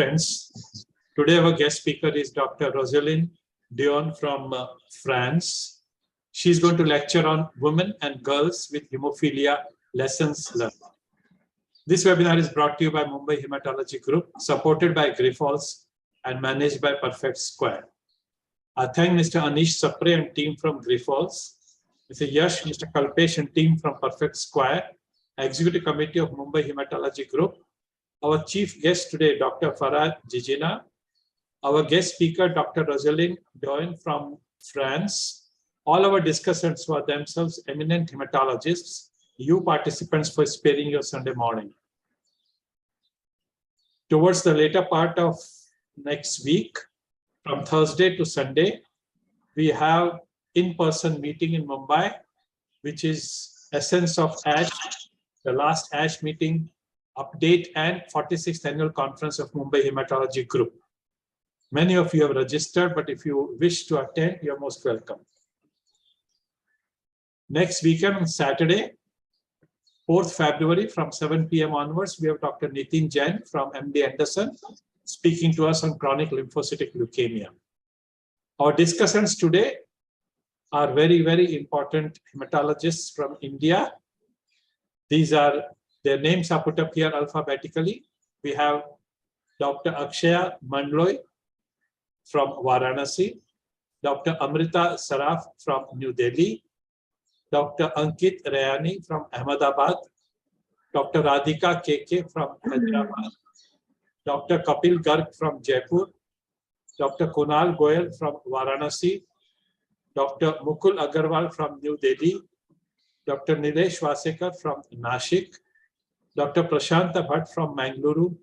friends. Today our guest speaker is Dr. Roselyne Dion from France. She's going to lecture on women and girls with hemophilia lessons learned. This webinar is brought to you by Mumbai Hematology Group, supported by Grifols and managed by Perfect Square. I thank Mr. Anish Sapre and team from Grifols, Mr. Yash, Mr. Kalpesh and team from Perfect Square, Executive Committee of Mumbai Hematology Group, our chief guest today, Dr. Farah Jijina, our guest speaker, Dr. Roselyne Dion from France, all our discussants who are themselves eminent hematologists, you participants for sparing your Sunday morning. Towards the later part of next week, from Thursday to Sunday, we have in-person meeting in Mumbai, which is Essence of ASH, the last ASH meeting update and 46th annual conference of Mumbai Hematology Group. Many of you have registered, but if you wish to attend, you're most welcome. Next weekend on Saturday, 4th February from 7 p.m. onwards, we have Dr. Nitin Jain from MD Anderson speaking to us on chronic lymphocytic leukemia. Our discussants today are very, very important hematologists from India. Their names are put up here alphabetically. We have Dr. Akshaya Mandloy from Varanasi, Dr. Amrita Saraf from New Delhi, Dr. Ankit Rayani from Ahmedabad, Dr. Radhika KK from Hyderabad, Dr. Kapil Garg from Jaipur, Dr. Kunal Goyal from Varanasi, Dr. Mukul Agarwal from New Delhi, Dr. Nilesh Vasekar from Nashik, Dr. Prashanta Bhatt from Mangaluru,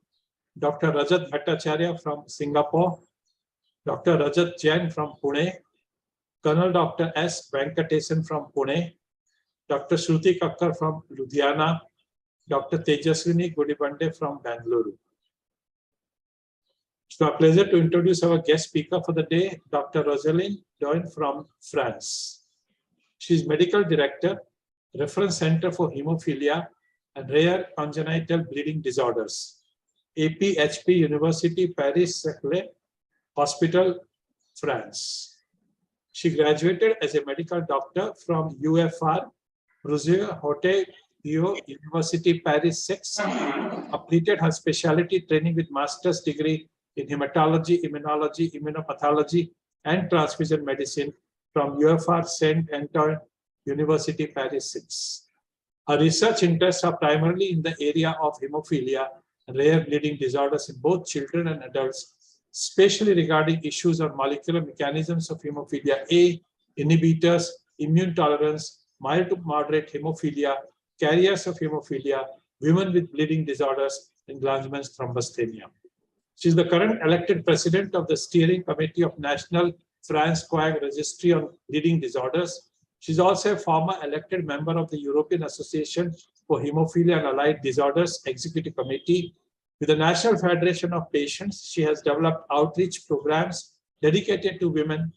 Dr. Rajat Bhattacharya from Singapore, Dr. Rajat Jain from Pune, Colonel Dr. S. Venkatesan from Pune, Dr. Shruti Kakkar from Ludhiana, Dr. Tejaswini Gudibande from Bangalore. It's my pleasure to introduce our guest speaker for the day, Dr. Roselyne Dion from France. She is Medical Director, Reference Center for Hemophilia and Rare Congenital Bleeding Disorders, APHP University Paris-Saclay Hospital, France. She graduated as a medical doctor from UFR, Rousseau Hotel University Paris 6, completed her specialty training with master's degree in hematology, immunology, immunopathology, and transfusion medicine from UFR Saint Antoine University Paris 6. Her research interests are primarily in the area of hemophilia and rare bleeding disorders in both children and adults, especially regarding issues on molecular mechanisms of hemophilia A, inhibitors, immune tolerance, mild to moderate hemophilia, carriers of hemophilia, women with bleeding disorders, and Glanzmann's thrombocythemia. She is the current elected president of the Steering Committee of National France Coag Registry on Bleeding Disorders. She is also a former elected member of the European Association for Hemophilia and Allied Disorders Executive Committee. With the National Federation of Patients, she has developed outreach programs dedicated to women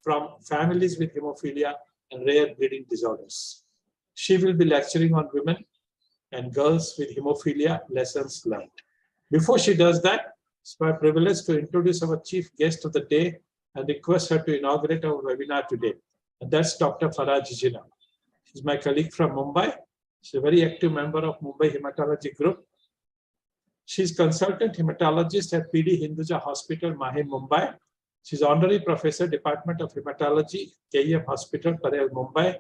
from families with hemophilia and rare bleeding disorders. She will be lecturing on women and girls with hemophilia lessons learned. Before she does that, it's my privilege to introduce our chief guest of the day and request her to inaugurate our webinar today. And that's Dr. Farah Jijina. She's my colleague from Mumbai. She's a very active member of Mumbai Hematology Group. She's consultant hematologist at PD Hinduja Hospital, Mahim, Mumbai. She's honorary professor, Department of Hematology, KEM Hospital, Parel, Mumbai.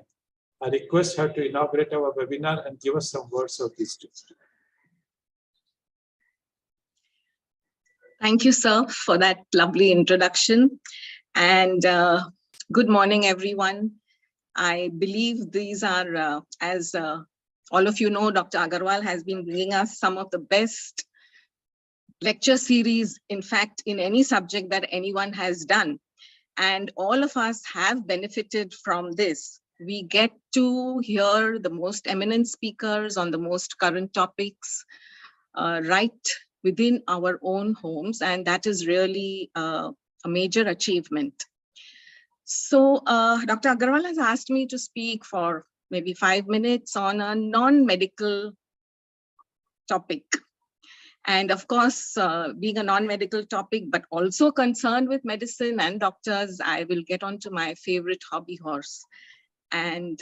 I request her to inaugurate our webinar and give us some words of wisdom. Thank you, sir, for that lovely introduction. And good morning, everyone. I believe these are, as all of you know, Dr. Agarwal has been bringing us some of the best lecture series, in fact, in any subject that anyone has done. And all of us have benefited from this. We get to hear the most eminent speakers on the most current topics right within our own homes. And that is really a major achievement. So Dr. Agarwal has asked me to speak for maybe 5 minutes on a non-medical topic. And of course, being a non-medical topic, but also concerned with medicine and doctors, I will get on to my favorite hobby horse. And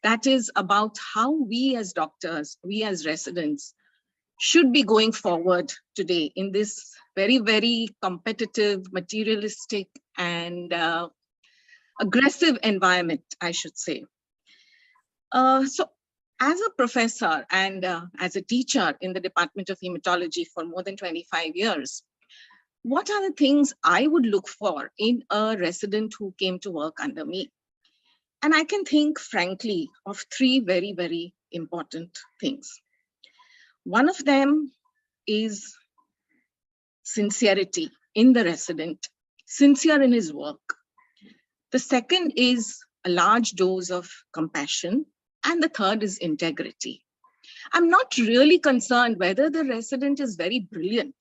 that is about how we as doctors, we as residents, should be going forward today in this very, very competitive, materialistic, and aggressive environment, I should say. So as a professor and as a teacher in the Department of Hematology for more than 25 years, what are the things I would look for in a resident who came to work under me? And I can think, frankly, of three very, very important things. One of them is sincerity in the resident, sincere in his work. The second is a large dose of compassion. And the third is integrity. I'm not really concerned whether the resident is very brilliant.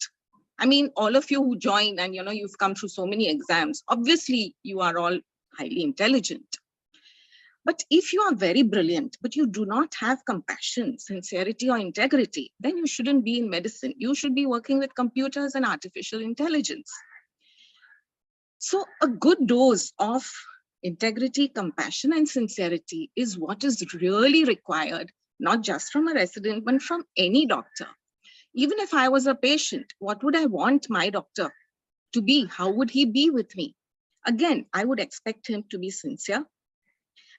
I mean, all of you who join and you've come through so many exams, obviously you are all highly intelligent. But if you are very brilliant, but you do not have compassion, sincerity, or integrity, then you shouldn't be in medicine. You should be working with computers and artificial intelligence. So a good dose of integrity, compassion, and sincerity is what is really required, not just from a resident, but from any doctor. Even if I was a patient, what would I want my doctor to be? How would he be with me? Again, I would expect him to be sincere.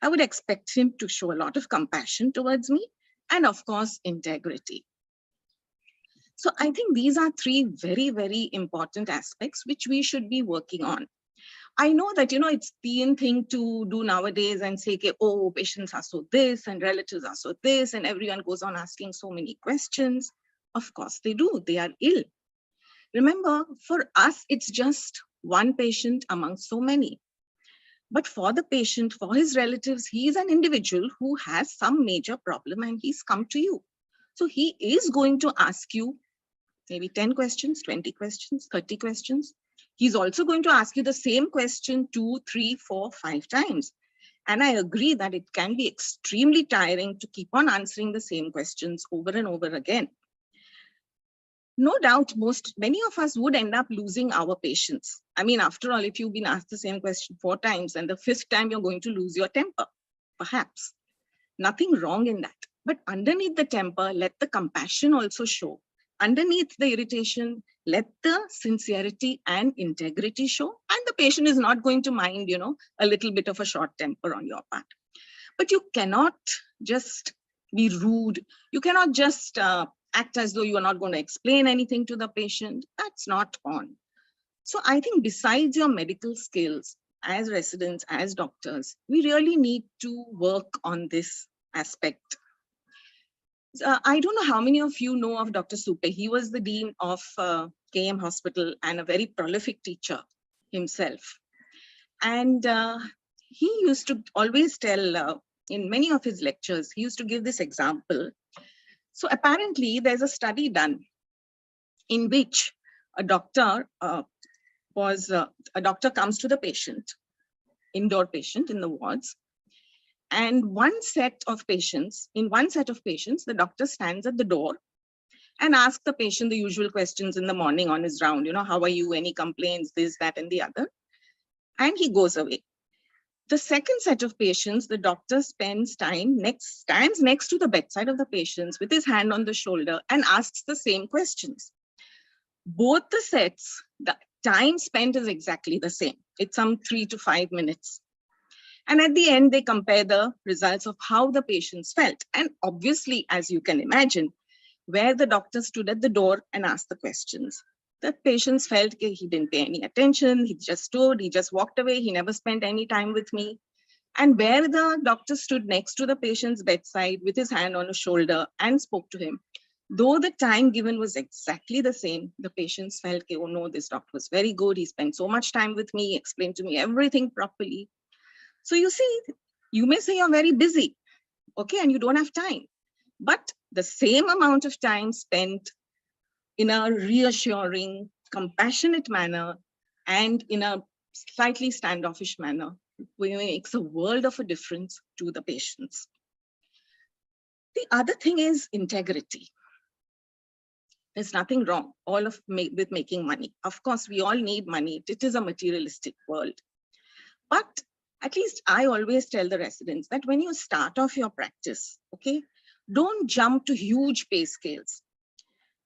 I would expect him to show a lot of compassion towards me, and of course, integrity. So I think these are three very, very important aspects which we should be working on. I know that, it's the in thing to do nowadays and say, okay, oh, patients are so this and relatives are so this, and everyone goes on asking so many questions. Of course they do, they are ill. Remember, for us, it's just one patient among so many. But for the patient, for his relatives, he is an individual who has some major problem and he's come to you. So he is going to ask you maybe 10 questions, 20 questions, 30 questions. He's also going to ask you the same question 2, 3, 4, 5 times. And I agree that it can be extremely tiring to keep on answering the same questions over and over again. No doubt, many of us would end up losing our patience. I mean, after all, if you've been asked the same question 4 times and the 5th time you're going to lose your temper, perhaps. Nothing wrong in that. But underneath the temper, let the compassion also show. Underneath the irritation, let the sincerity and integrity show. And the patient is not going to mind, a little bit of a short temper on your part. But you cannot just be rude. You cannot just act as though you are not going to explain anything to the patient. That's not on. So I think besides your medical skills, as residents, as doctors, we really need to work on this aspect. I don't know how many of you know of Dr. Supe. He was the dean of KM Hospital and a very prolific teacher himself. And he used to always tell in many of his lectures, he used to give this example. So apparently there's a study done in which a doctor comes to the patient, indoor patient in the wards. And in one set of patients, the doctor stands at the door and asks the patient the usual questions in the morning on his round, how are you, any complaints, this, that, and the other. And he goes away. The second set of patients, the doctor stands next to the bedside of the patients with his hand on the shoulder and asks the same questions. Both the sets, the time spent is exactly the same. It's some 3 to 5 minutes. And at the end, they compare the results of how the patients felt. And obviously, as you can imagine, where the doctor stood at the door and asked the questions, the patients felt he didn't pay any attention. He just stood, he just walked away. He never spent any time with me. And where the doctor stood next to the patient's bedside with his hand on his shoulder and spoke to him, though the time given was exactly the same, the patients felt, oh no, this doctor was very good. He spent so much time with me, explained to me everything properly. So you see, you may say you're very busy, okay, and you don't have time. But the same amount of time spent in a reassuring, compassionate manner and in a slightly standoffish manner makes a world of a difference to the patients. The other thing is integrity. There's nothing wrong with making money. Of course, we all need money. It is a materialistic world. But at least I always tell the residents that when you start off your practice, okay, don't jump to huge pay scales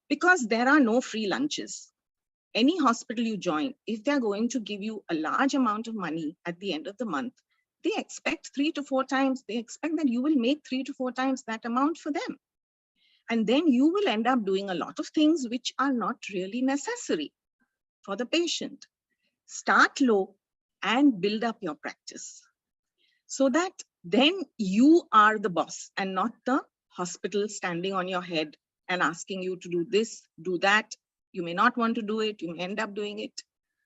because there are no free lunches. Any hospital you join, if they're going to give you a large amount of money at the end of the month, they expect 3 to 4 times, they expect that you will make 3 to 4 times that amount for them. And then you will end up doing a lot of things which are not really necessary for the patient. Start low and build up your practice so that then you are the boss and not the hospital standing on your head and asking you to do this, do that. You may not want to do it, you may end up doing it.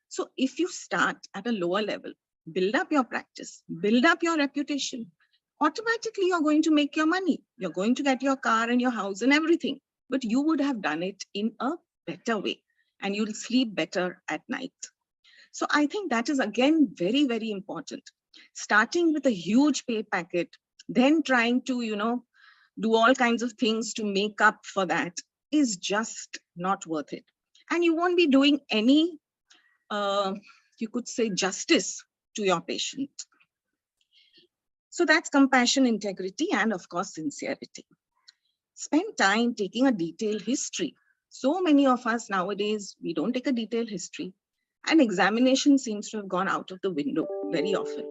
So if you start at a lower level, build up your practice, build up your reputation, automatically you're going to make your money. You're going to get your car and your house and everything, but you would have done it in a better way and you'll sleep better at night. So I think that is again very, very important. Starting with a huge pay packet, then trying to, do all kinds of things to make up for that is just not worth it. And you won't be doing any, you could say, justice to your patient. So that's compassion, integrity, and of course, sincerity. Spend time taking a detailed history. So many of us nowadays, we don't take a detailed history, and examination seems to have gone out of the window very often.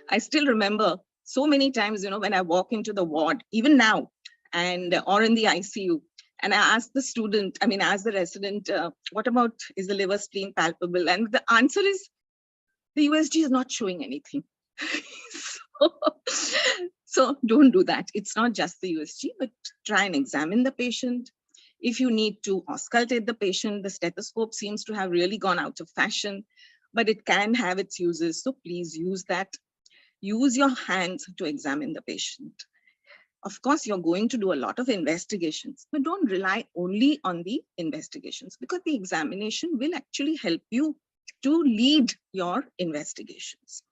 I still remember so many times, when I walk into the ward, even now, or in the ICU, and I ask the student, ask the resident, what about, is the liver spleen palpable? And the answer is, the USG is not showing anything. So don't do that. It's not just the USG, but try and examine the patient. If you need to auscultate the patient, the stethoscope seems to have really gone out of fashion, but it can have its uses. So please use that. Use your hands to examine the patient. Of course, you're going to do a lot of investigations, but don't rely only on the investigations because the examination will actually help you to lead your investigations.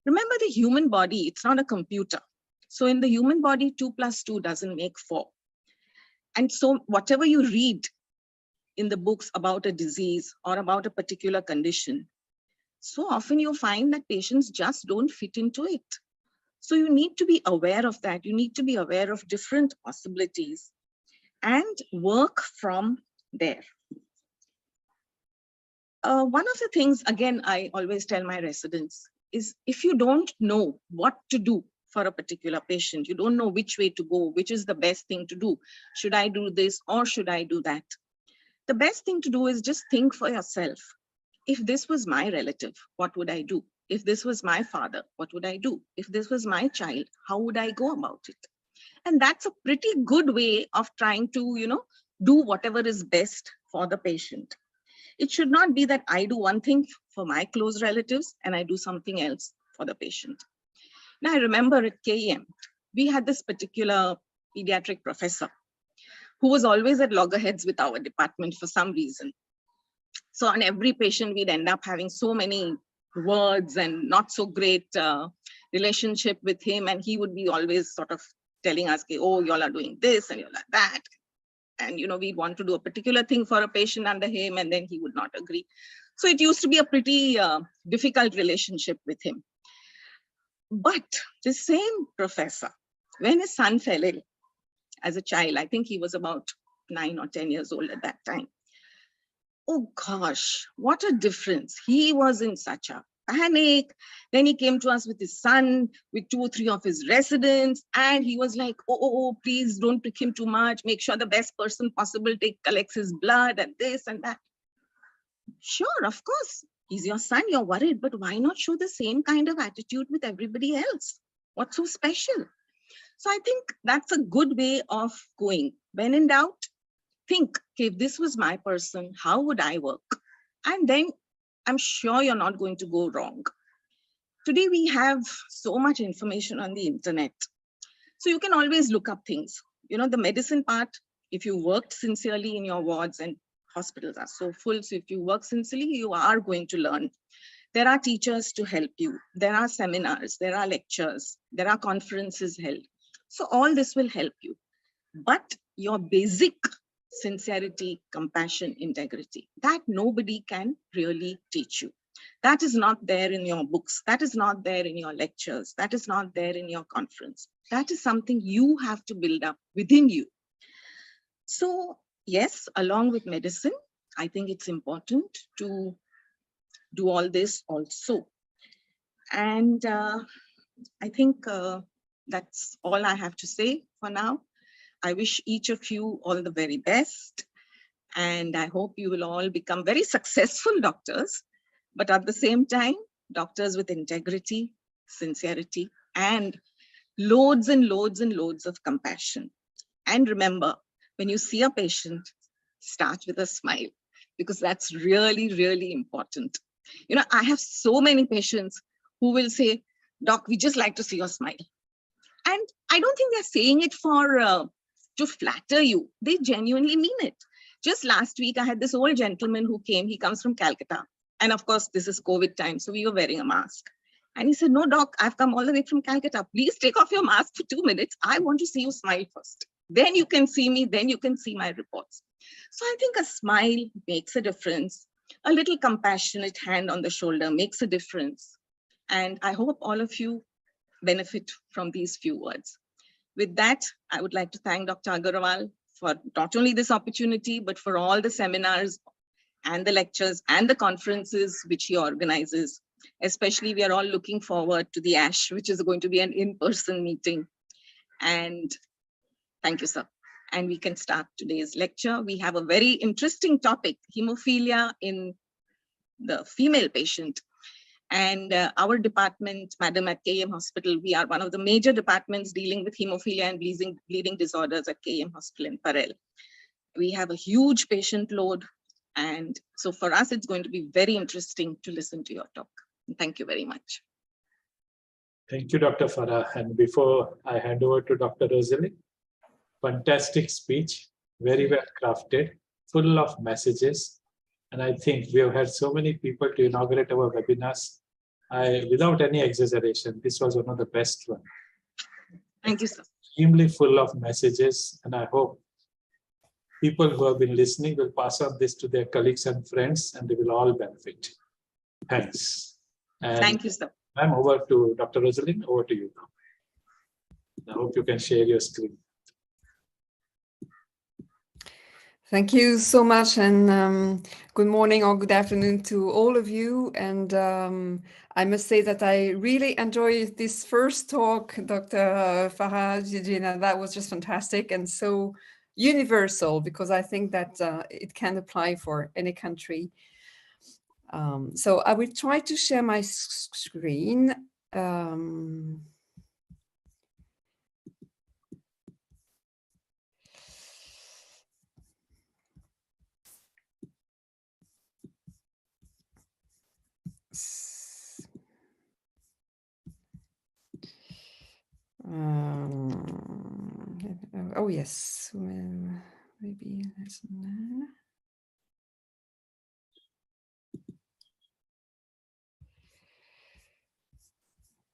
Remember, the human body, it's not a computer. So in the human body, 2 plus 2 doesn't make 4. And so whatever you read in the books about a disease or about a particular condition, so often you find that patients just don't fit into it. So you need to be aware of that. You need to be aware of different possibilities and work from there. One of the things, again, I always tell my residents is if you don't know what to do for a particular patient, you don't know which way to go, which is the best thing to do. Should I do this or should I do that? The best thing to do is just think for yourself. If this was my relative, what would I do? If this was my father, what would I do? If this was my child, how would I go about it? And that's a pretty good way of trying to, do whatever is best for the patient. It should not be that I do one thing for my close relatives and I do something else for the patient. Now, I remember at KEM, we had this particular pediatric professor who was always at loggerheads with our department for some reason. So on every patient, we'd end up having so many words and not so great relationship with him. And he would be always sort of telling us, oh, y'all are doing this and you're like that. And, we'd want to do a particular thing for a patient under him, and then he would not agree. So it used to be a pretty difficult relationship with him. But the same professor, when his son fell ill as a child, I think he was about 9 or 10 years old at that time. Oh gosh, what a difference. He was in such a panic. Then he came to us with his son, with 2 or 3 of his residents, and he was like, oh, please don't pick him too much. Make sure the best person possible collects his blood and this and that. Sure, of course, he's your son, you're worried, but why not show the same kind of attitude with everybody else? What's so special? So I think that's a good way of going. When in doubt, think, okay, if this was my person, how would I work? And then I'm sure you're not going to go wrong. Today, we have so much information on the internet. So you can always look up things. The medicine part, if you worked sincerely in your wards, and hospitals are so full, so if you work sincerely, you are going to learn. There are teachers to help you. There are seminars, there are lectures, there are conferences held. So all this will help you. but your basic sincerity, compassion, integrity, that nobody can really teach you. That is not there in your books. That is not there in your lectures. That is not there in your conference. That is something you have to build up within you. So yes, along with medicine, I think it's important to do all this also. And I think that's all I have to say for now. I wish each of you all the very best. And I hope you will all become very successful doctors, but at the same time, doctors with integrity, sincerity, and loads and loads and loads of compassion. And remember, when you see a patient, start with a smile, because that's really, really important. You know, I have so many patients who will say, Doc, we just like to see your smile. And I don't think they're saying it for to flatter you. They genuinely mean it. Just last week, I had this old gentleman who came. He comes from Calcutta. And of course, this is COVID time, so we were wearing a mask. And he said, no, Doc, I've come all the way from Calcutta. Please take off your mask for 2 minutes. I want to see you smile first. Then you can see me. Then you can see my reports. So I think a smile makes a difference. A little compassionate hand on the shoulder makes a difference. And I hope all of you benefit from these few words. With that, I would like to thank Dr. Agarwal for not only this opportunity, but for all the seminars and the lectures and the conferences which he organizes. Especially, we are all looking forward to the ASH, which is going to be an in-person meeting. And thank you, sir. And we can start today's lecture. We have a very interesting topic, hemophilia in the female patient. And our department, Madam, at KM Hospital, we are one of the major departments dealing with hemophilia and bleeding disorders at KM Hospital in Parel. We have a huge patient load. And so for us, it's going to be very interesting to listen to your talk. Thank you very much. Thank you, Dr. Farah. And before I hand over to Dr. Rosalind, fantastic speech, very well crafted, full of messages. And I think we have had so many people to inaugurate our webinars. Without any exaggeration, this was one of the best ones. Thank you, sir. Extremely full of messages. And I hope people who have been listening will pass on this to their colleagues and friends, and they will all benefit. Thanks. And thank you, sir. I'm over to Dr. Rosalind. Over to you now. I hope you can share your screen. Thank you so much, and good morning or good afternoon to all of you. And I must say that I really enjoyed this first talk, Dr. Farah Jijina. That was just fantastic and so universal, because I think that it can apply for any country. So I will try to share my screen. Oh yes, maybe that's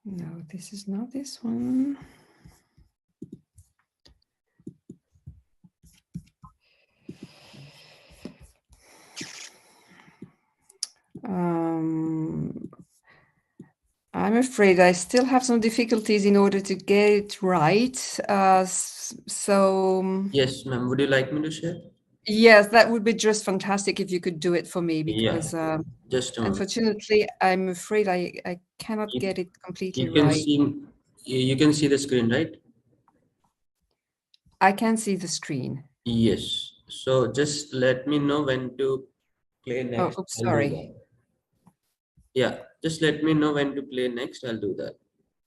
no, this is not this one. I'm afraid I still have some difficulties in order to get it right. So yes, ma'am. Would you like me to share? Yes, that would be just fantastic if you could do it for me, because just unfortunately, I'm afraid I cannot get it completely right. You can see the screen, right? I can see the screen. Yes. So just let me know when to play next. Oh, oops, sorry. Yeah, just let me know when to play next. I'll do that.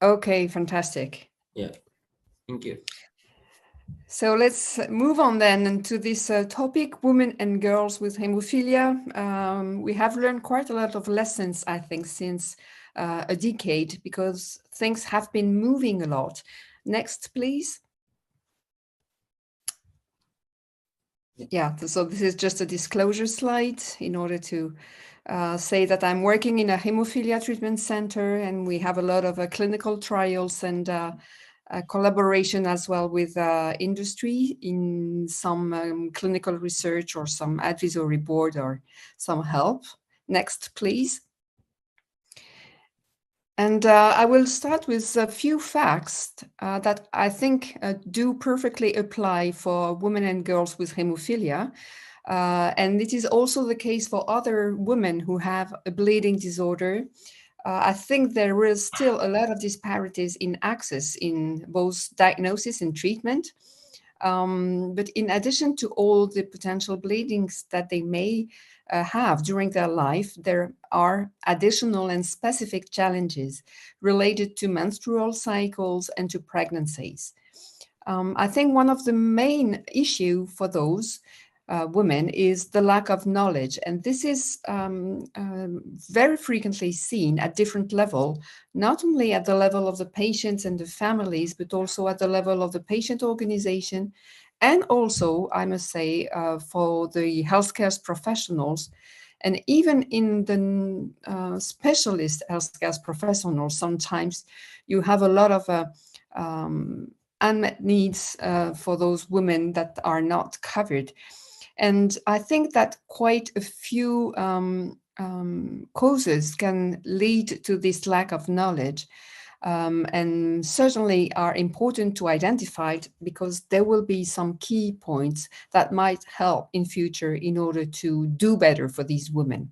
Okay, fantastic. Yeah, thank you. So let's move on then to this topic, women and girls with hemophilia. We have learned quite a lot of lessons, I think, since a decade, because things have been moving a lot. Next, please. Yeah, so this is just a disclosure slide in order to say that I'm working in a hemophilia treatment center, and we have a lot of clinical trials and collaboration as well with industry in some clinical research or some advisory board or some help. Next, please. And I will start with a few facts that I think do perfectly apply for women and girls with hemophilia. And it is also the case for other women who have a bleeding disorder. I think there is still a lot of disparities in access in both diagnosis and treatment. But in addition to all the potential bleedings that they may have during their life, there are additional and specific challenges related to menstrual cycles and to pregnancies. I think one of the main issues for those women is the lack of knowledge. And this is very frequently seen at different levels, not only at the level of the patients and the families, but also at the level of the patient organization. And also, I must say, for the healthcare professionals, and even in the specialist healthcare professionals, sometimes you have a lot of unmet needs for those women that are not covered. And I think that quite a few causes can lead to this lack of knowledge, and certainly are important to identify because there will be some key points that might help in future in order to do better for these women.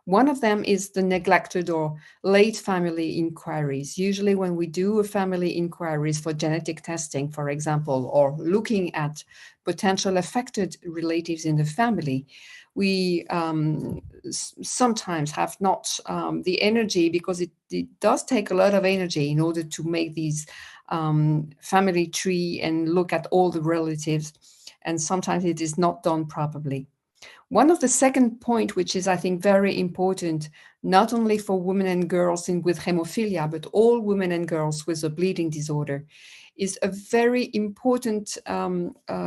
One of them is the neglected or late family inquiries. Usually when we do a family inquiries for genetic testing, for example, or looking at potential affected relatives in the family, we sometimes have not the energy, because it does take a lot of energy in order to make these family tree and look at all the relatives. And sometimes it is not done properly. One of the second point, which is, I think, very important, not only for women and girls with hemophilia, but all women and girls with a bleeding disorder, is a very important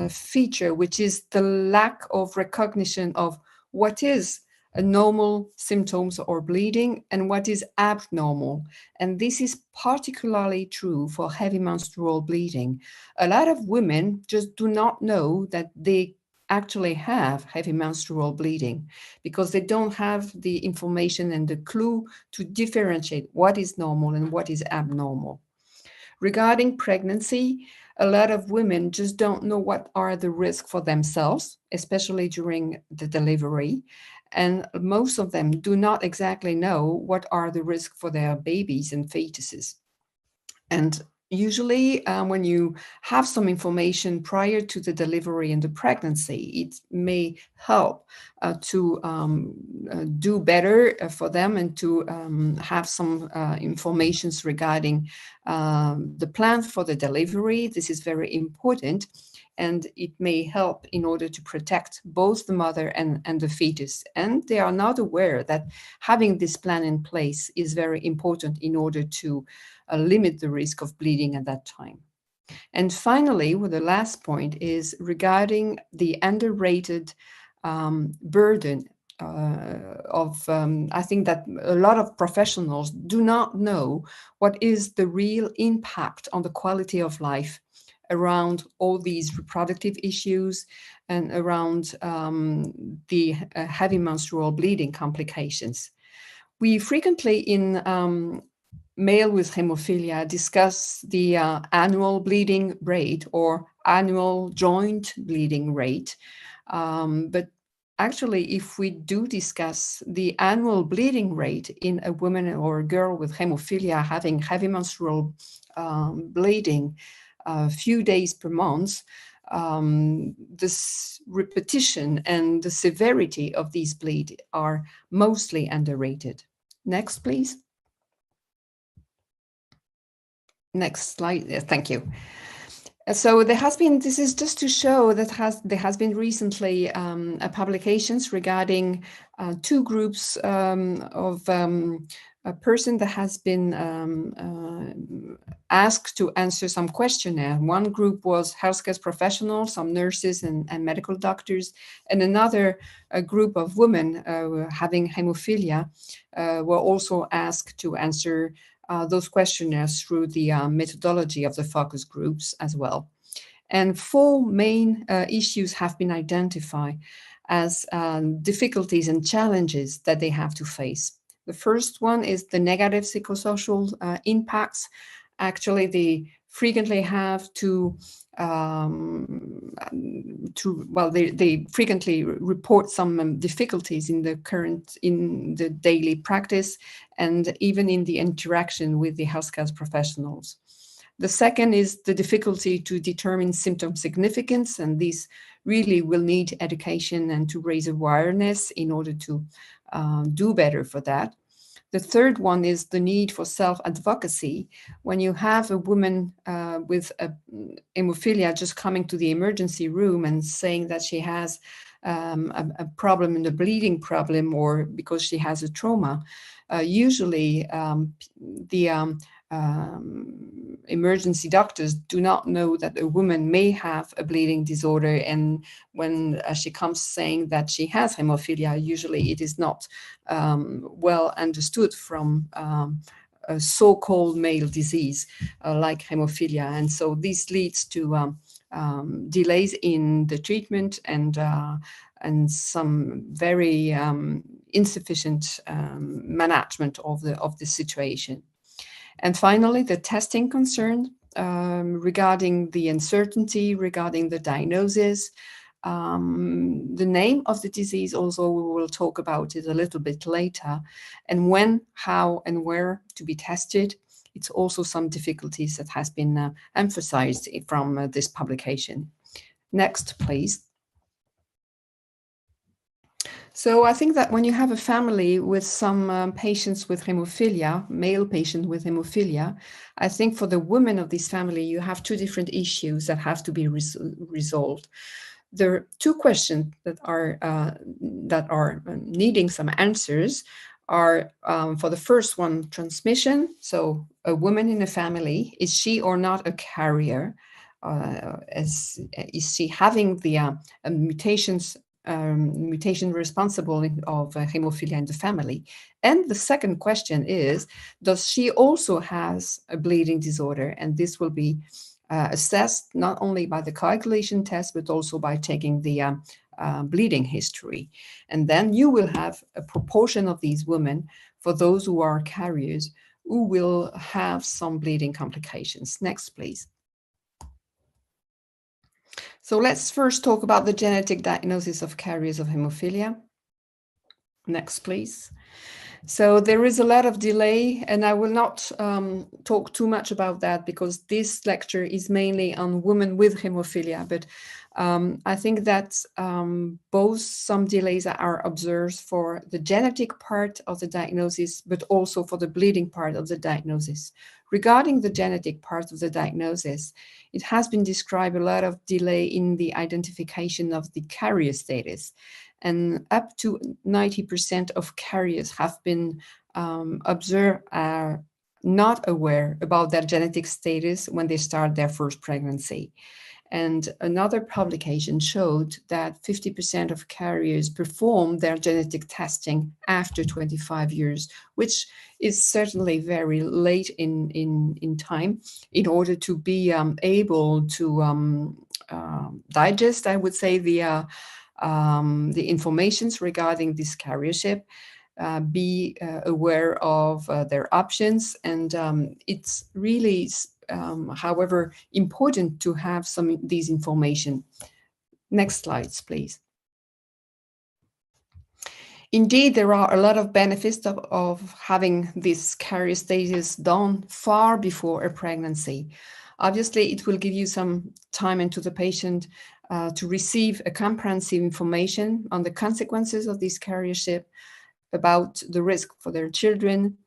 feature, which is the lack of recognition of what is a normal symptoms or bleeding and what is abnormal. And this is particularly true for heavy menstrual bleeding. A lot of women just do not know that they actually have heavy menstrual bleeding because they don't have the information and the clue to differentiate what is normal and what is abnormal. Regarding pregnancy, a lot of women just don't know what are the risks for themselves, especially during the delivery. And most of them do not exactly know what are the risks for their babies and fetuses. And usually when you have some information prior to the delivery and the pregnancy, it may help to do better for them and to have some information regarding the plan for the delivery. This is very important. And it may help in order to protect both the mother and the fetus. And they are not aware that having this plan in place is very important in order to limit the risk of bleeding at that time. And finally, the last point is regarding the underrated burden I think that a lot of professionals do not know what is the real impact on the quality of life around all these reproductive issues and around the heavy menstrual bleeding complications. We frequently in male with hemophilia discuss the annual bleeding rate or annual joint bleeding rate. But actually, if we do discuss the annual bleeding rate in a woman or a girl with hemophilia having heavy menstrual bleeding a few days per month, this repetition and the severity of these bleeds are mostly underrated. Next, please. Next slide. Yes, thank you. So there has been, this is just to show that there has been recently publications regarding two groups of a person that has been asked to answer some questionnaire. One group was healthcare professionals, some nurses and medical doctors, and another group of women having hemophilia were also asked to answer those questionnaires through the methodology of the focus groups as well. And 4 main issues have been identified as difficulties and challenges that they have to face. The first one is the negative psychosocial impacts. Actually, they frequently have they frequently report some difficulties in the daily practice and even in the interaction with the healthcare professionals. The second is the difficulty to determine symptom significance, and these really will need education and to raise awareness in order to do better for that. The third one is the need for self-advocacy. When you have a woman with hemophilia just coming to the emergency room and saying that she has a problem in the bleeding problem or because she has a trauma, usually the emergency doctors do not know that a woman may have a bleeding disorder, and when she comes saying that she has hemophilia, usually it is not well understood from a so-called male disease like hemophilia, and so this leads to delays in the treatment and some very insufficient management of the situation. And finally, the testing concern regarding the uncertainty, regarding the diagnosis, the name of the disease also we will talk about it a little bit later, and when, how, and where to be tested. It's also some difficulties that has been emphasized from this publication. Next, please. So I think that when you have a family with some patients with hemophilia, male patient with hemophilia, I think for the women of this family, you have 2 different issues that have to be resolved. There are 2 questions that are needing some answers. Are for the first one, transmission. So a woman in a family, is she or not a carrier? Is she having the mutation responsible of hemophilia in the family? And the second question is, does she also has a bleeding disorder? And this will be assessed not only by the coagulation test, but also by taking the bleeding history. And then you will have a proportion of these women, for those who are carriers, who will have some bleeding complications. Next, please. So let's first talk about the genetic diagnosis of carriers of hemophilia. Next, please. So there is a lot of delay, and I will not talk too much about that because this lecture is mainly on women with hemophilia, but I think that both some delays are observed for the genetic part of the diagnosis, but also for the bleeding part of the diagnosis. Regarding the genetic part of the diagnosis, it has been described a lot of delay in the identification of the carrier status, and up to 90% of carriers have been observed are not aware about their genetic status when they start their first pregnancy. And another publication showed that 50% of carriers perform their genetic testing after 25 years, which is certainly very late in time in order to be able to digest, I would say, the informations regarding this carriership, be aware of their options, and it's really however, important to have some of these information. Next slides, please. Indeed, there are a lot of benefits of having this carrier status done far before a pregnancy. Obviously, it will give you some time into the patient to receive a comprehensive information on the consequences of this carriership, about the risk for their children.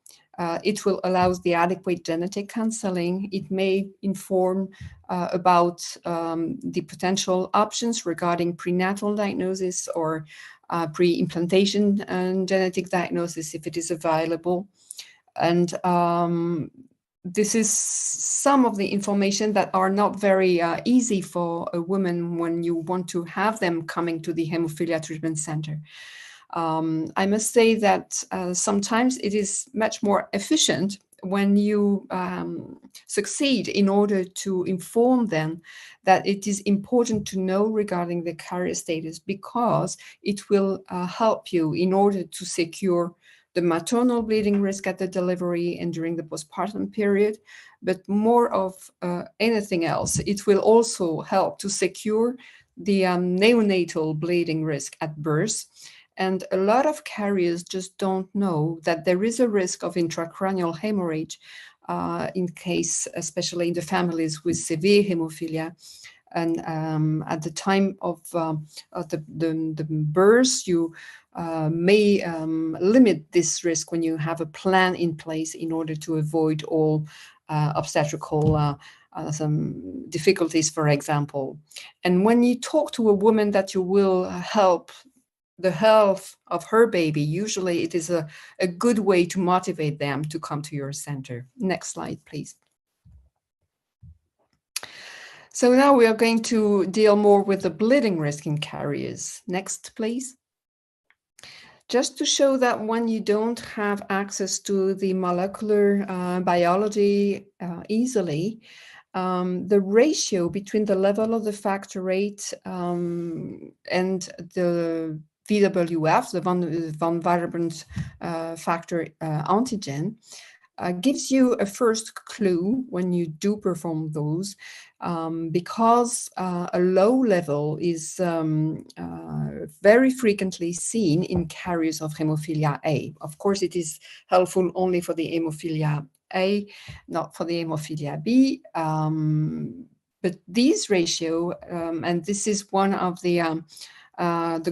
It will allow the adequate genetic counseling. It may inform about the potential options regarding prenatal diagnosis or pre-implantation genetic diagnosis if it is available. And this is some of the information that are not very easy for a woman when you want to have them coming to the hemophilia treatment center. I must say that sometimes it is much more efficient when you succeed in order to inform them that it is important to know regarding the carrier status, because it will help you in order to secure the maternal bleeding risk at the delivery and during the postpartum period. But more of anything else, it will also help to secure the neonatal bleeding risk at birth. And a lot of carriers just don't know that there is a risk of intracranial hemorrhage in case, especially in the families with severe hemophilia. And at the time of the birth, you may limit this risk when you have a plan in place in order to avoid all obstetrical some difficulties, for example. And when you talk to a woman that you will help the health of her baby, usually it is a good way to motivate them to come to your center. Next slide, please. So now we are going to deal more with the bleeding risk in carriers. Next, please. Just to show that when you don't have access to the molecular biology easily, the ratio between the level of the factor VIII and the VWF, the von Willebrand factor antigen, gives you a first clue when you do perform those, because a low level is very frequently seen in carriers of hemophilia A. Of course, it is helpful only for the hemophilia A, not for the hemophilia B. But these ratio, and this is one of the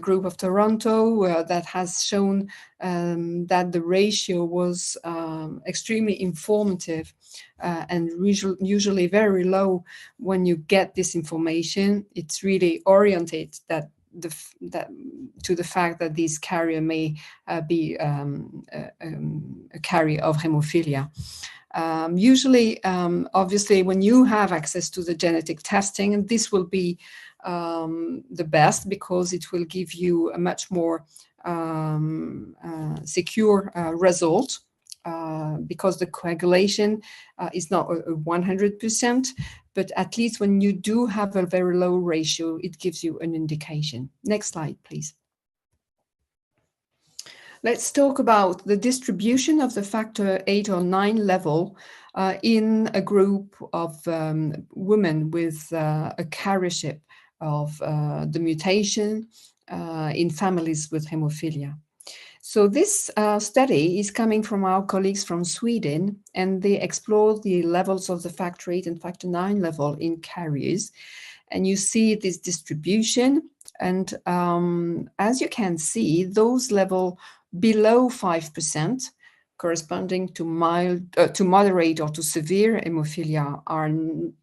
group of Toronto that has shown that the ratio was extremely informative and usually very low. When you get this information, it's really oriented to the fact that this carrier may be a carrier of hemophilia. Usually, obviously, when you have access to the genetic testing, and this will be the best, because it will give you a much more secure result, because the coagulation is not 100%, but at least when you do have a very low ratio, it gives you an indication. Next slide, please. Let's talk about the distribution of the factor 8 or 9 level in a group of women with a carriership of the mutation in families with hemophilia. So this study is coming from our colleagues from Sweden, and they explore the levels of the factor 8 and factor 9 level in carriers. And you see this distribution, and as you can see, those level below 5%, corresponding to mild, to moderate or to severe hemophilia, are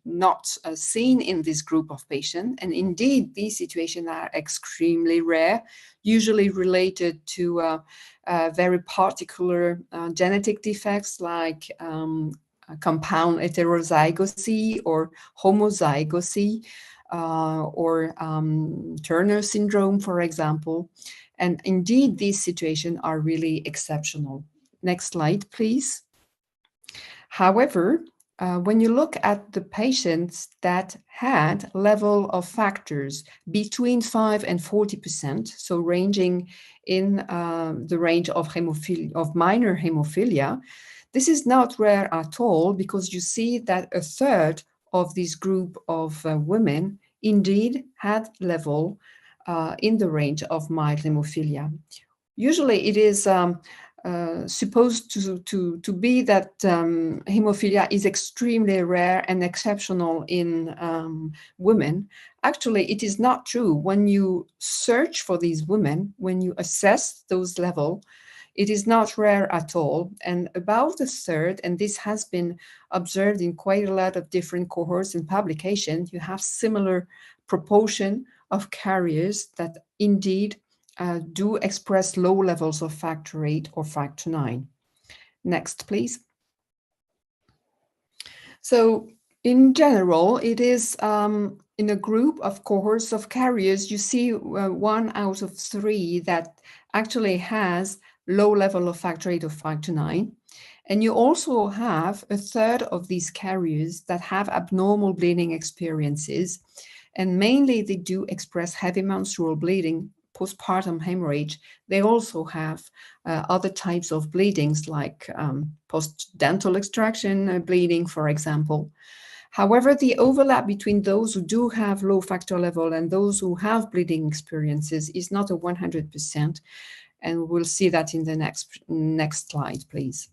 not seen in this group of patients. And indeed, these situations are extremely rare, usually related to very particular genetic defects like compound heterozygosy or homozygosy, or Turner syndrome, for example. And indeed, these situations are really exceptional. Next slide, please. However, when you look at the patients that had level of factors between 5 and 40%, so ranging in the range of hemophilia, of minor hemophilia, this is not rare at all, because you see that a third of this group of women indeed had level in the range of mild hemophilia. Usually it is supposed to be that hemophilia is extremely rare and exceptional in women. Actually, it is not true. When you search for these women, when you assess those levels, it is not rare at all. And about a third, and this has been observed in quite a lot of different cohorts and publications, you have similar proportion of carriers that indeed do express low levels of factor 8 or factor 9. Next, please. So in general, it is in a group of cohorts of carriers, you see 1 out of 3 that actually has low level of factor VIII or factor IX. And you also have a third of these carriers that have abnormal bleeding experiences. And mainly they do express heavy menstrual bleeding, postpartum hemorrhage. They also have other types of bleedings like post-dental extraction bleeding, for example. However, the overlap between those who do have low factor level and those who have bleeding experiences is not a 100%. And we'll see that in the next slide, please.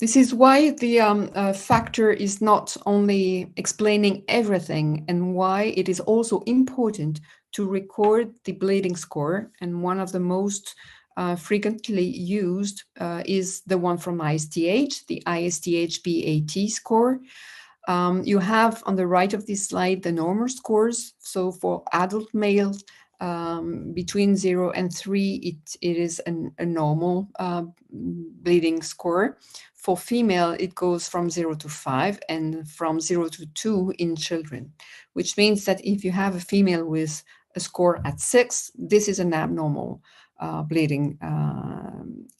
This is why the factor is not only explaining everything and why it is also important to record the bleeding score. And one of the most frequently used is the one from ISTH, the ISTH-BAT score. You have on the right of this slide the normal scores. So for adult males, between 0 and 3, it is a normal bleeding score. For female, it goes from 0 to 5 and from 0 to 2 in children, which means that if you have a female with a score at 6, this is an abnormal bleeding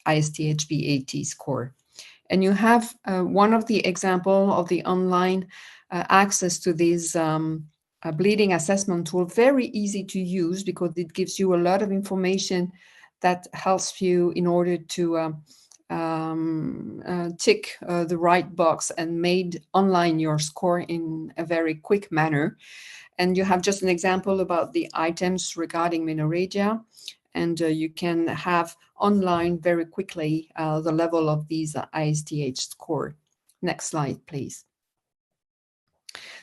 ISTH-BAT score. And you have one of the example of the online access to these bleeding assessment tool, very easy to use because it gives you a lot of information that helps you in order to tick the right box and made online your score in a very quick manner. And you have just an example about the items regarding menorrhagia, and you can have online very quickly the level of these ISTH score. Next slide, please.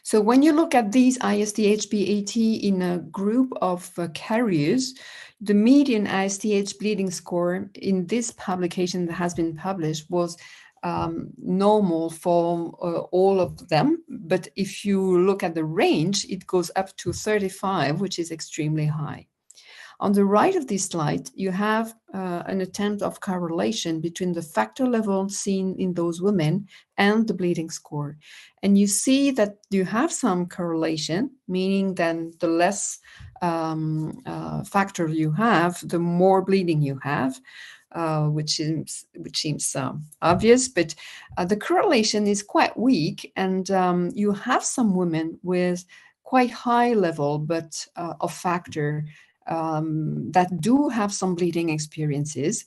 So when you look at these ISTH-BAT in a group of carriers, the median ISTH bleeding score in this publication that has been published was normal for all of them. But if you look at the range, it goes up to 35, which is extremely high. On the right of this slide, you have an attempt of correlation between the factor level seen in those women and the bleeding score. And you see that you have some correlation, meaning then the less factor you have, the more bleeding you have, which seems obvious, but the correlation is quite weak. And you have some women with quite high level, but of factor that do have some bleeding experiences.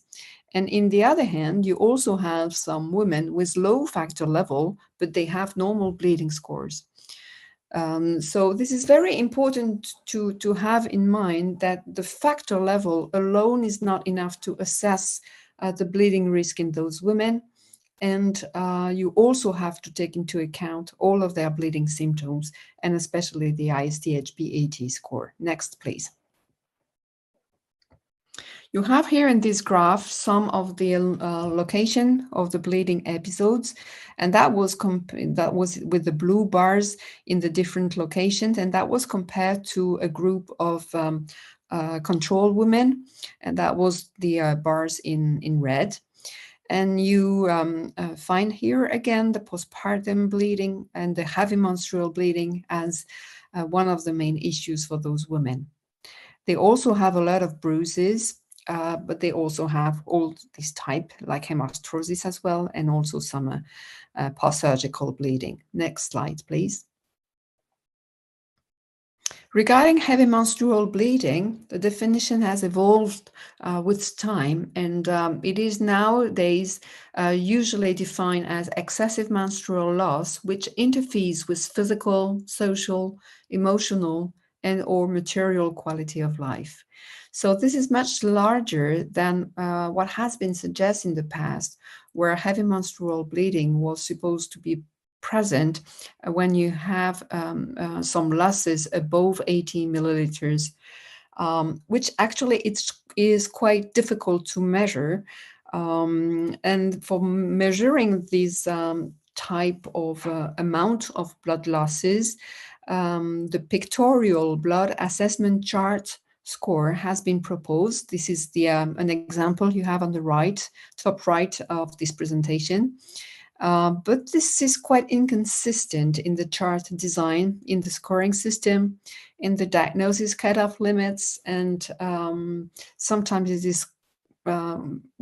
And in the other hand, you also have some women with low factor level, but they have normal bleeding scores. So this is very important to have in mind that the factor level alone is not enough to assess the bleeding risk in those women. And you also have to take into account all of their bleeding symptoms, and especially the ISTH-BAT score. Next, please. You have here in this graph some of the location of the bleeding episodes, and that was with the blue bars in the different locations, and that was compared to a group of control women, and that was the bars in red. And you find here again the postpartum bleeding and the heavy menstrual bleeding as one of the main issues for those women. They also have a lot of bruises, but they also have all this type like hemarthrosis as well, and also some post-surgical bleeding. Next slide, please. Regarding heavy menstrual bleeding, the definition has evolved with time, and it is nowadays usually defined as excessive menstrual loss, which interferes with physical, social, emotional, and or material quality of life. So this is much larger than what has been suggested in the past, where heavy menstrual bleeding was supposed to be present when you have some losses above 18 milliliters, which actually is quite difficult to measure. And for measuring this type of amount of blood losses, the pictorial blood assessment chart score has been proposed. This is the an example you have on the right, top right of this presentation. But this is quite inconsistent in the chart design, in the scoring system, in the diagnosis cutoff limits, and sometimes it is,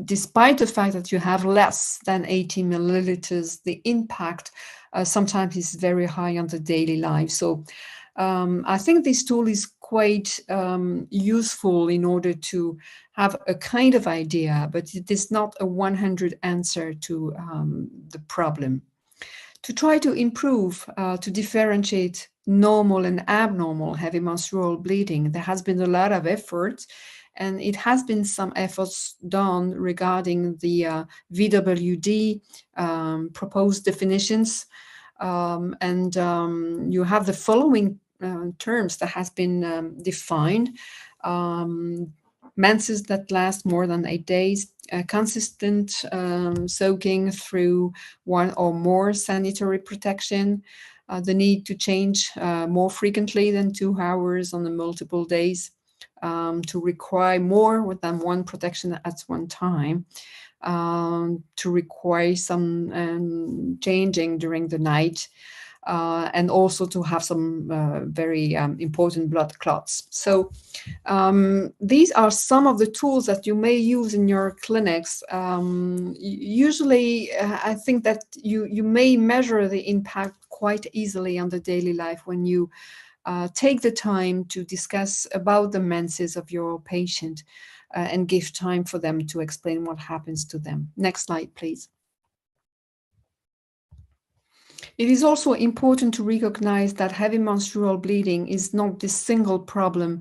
despite the fact that you have less than 80 milliliters, the impact sometimes is very high on the daily life. So I think this tool is quite useful in order to have a kind of idea, but it is not a 100 answer to the problem. To try to improve, to differentiate normal and abnormal heavy menstrual bleeding, there has been a lot of effort, and it has been some efforts done regarding the VWD proposed definitions. You have the following terms that has been defined. Menses that last more than 8 days, consistent soaking through one or more sanitary protection, the need to change more frequently than 2 hours on the multiple days, to require more than one protection at one time, to require some changing during the night, and also to have some very important blood clots. So these are some of the tools that you may use in your clinics. Usually, I think that you may measure the impact quite easily on the daily life when you take the time to discuss about the menses of your patient and give time for them to explain what happens to them. Next slide, please. It is also important to recognize that heavy menstrual bleeding is not the single problem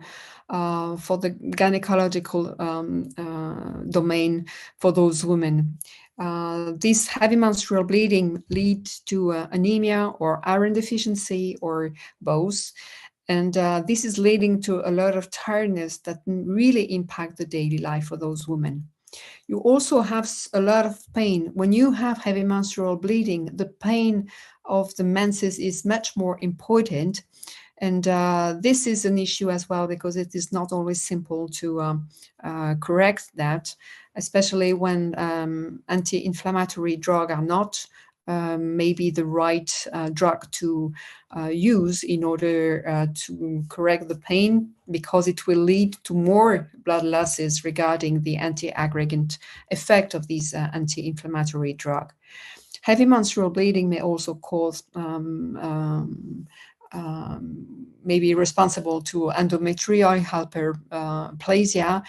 for the gynecological domain for those women. This heavy menstrual bleeding leads to anemia or iron deficiency or both. And this is leading to a lot of tiredness that really impact the daily life for those women. You also have a lot of pain. When you have heavy menstrual bleeding, the pain of the menses is much more important. And this is an issue as well, because it is not always simple to correct that, especially when anti-inflammatory drugs are not maybe the right drug to use in order to correct the pain, because it will lead to more blood losses regarding the anti-aggregant effect of these anti-inflammatory drug. Heavy menstrual bleeding may also cause maybe responsible to endometrioid hyperplasia.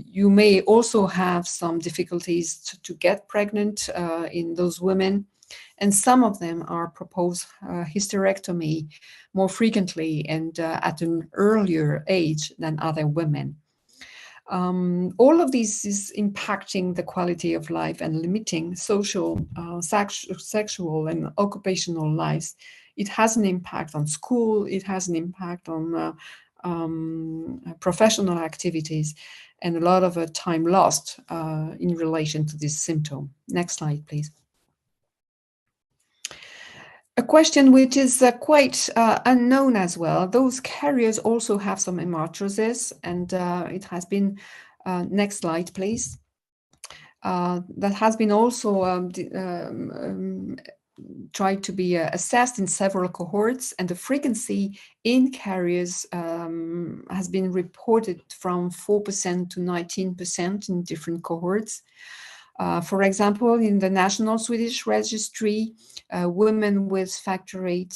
You may also have some difficulties to get pregnant in those women, and some of them are proposed hysterectomy more frequently and at an earlier age than other women. All of this is impacting the quality of life and limiting social, sexual and occupational lives. It has an impact on school, it has an impact on professional activities, and a lot of time lost in relation to this symptom. Next slide, please. A question which is quite unknown as well. Those carriers also have some hemarthrosis, and it has been, next slide, please. That has been also tried to be assessed in several cohorts, and the frequency in carriers has been reported from 4% to 19% in different cohorts. For example, in the National Swedish Registry, women with factor VIII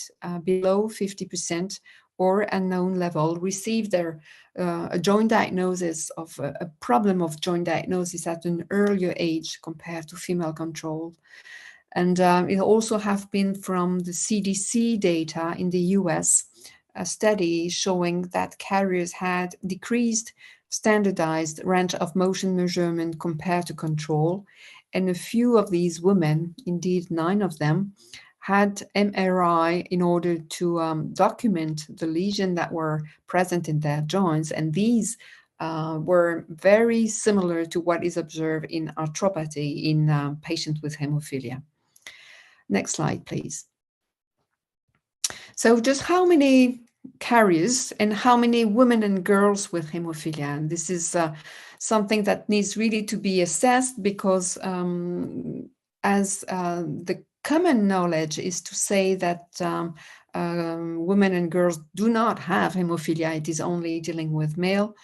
below 50% or unknown level received their a joint diagnosis of a problem of joint diagnosis at an earlier age compared to female control. And it also have been from the CDC data in the US, a study showing that carriers had decreased standardized range of motion measurement compared to control. And a few of these women, indeed 9 of them, had MRI in order to document the lesions that were present in their joints. And these were very similar to what is observed in arthropathy in patients with hemophilia. Next slide, please. So just how many carriers and how many women and girls with hemophilia. And this is something that needs really to be assessed because as the common knowledge is to say that women and girls do not have hemophilia, it is only dealing with male.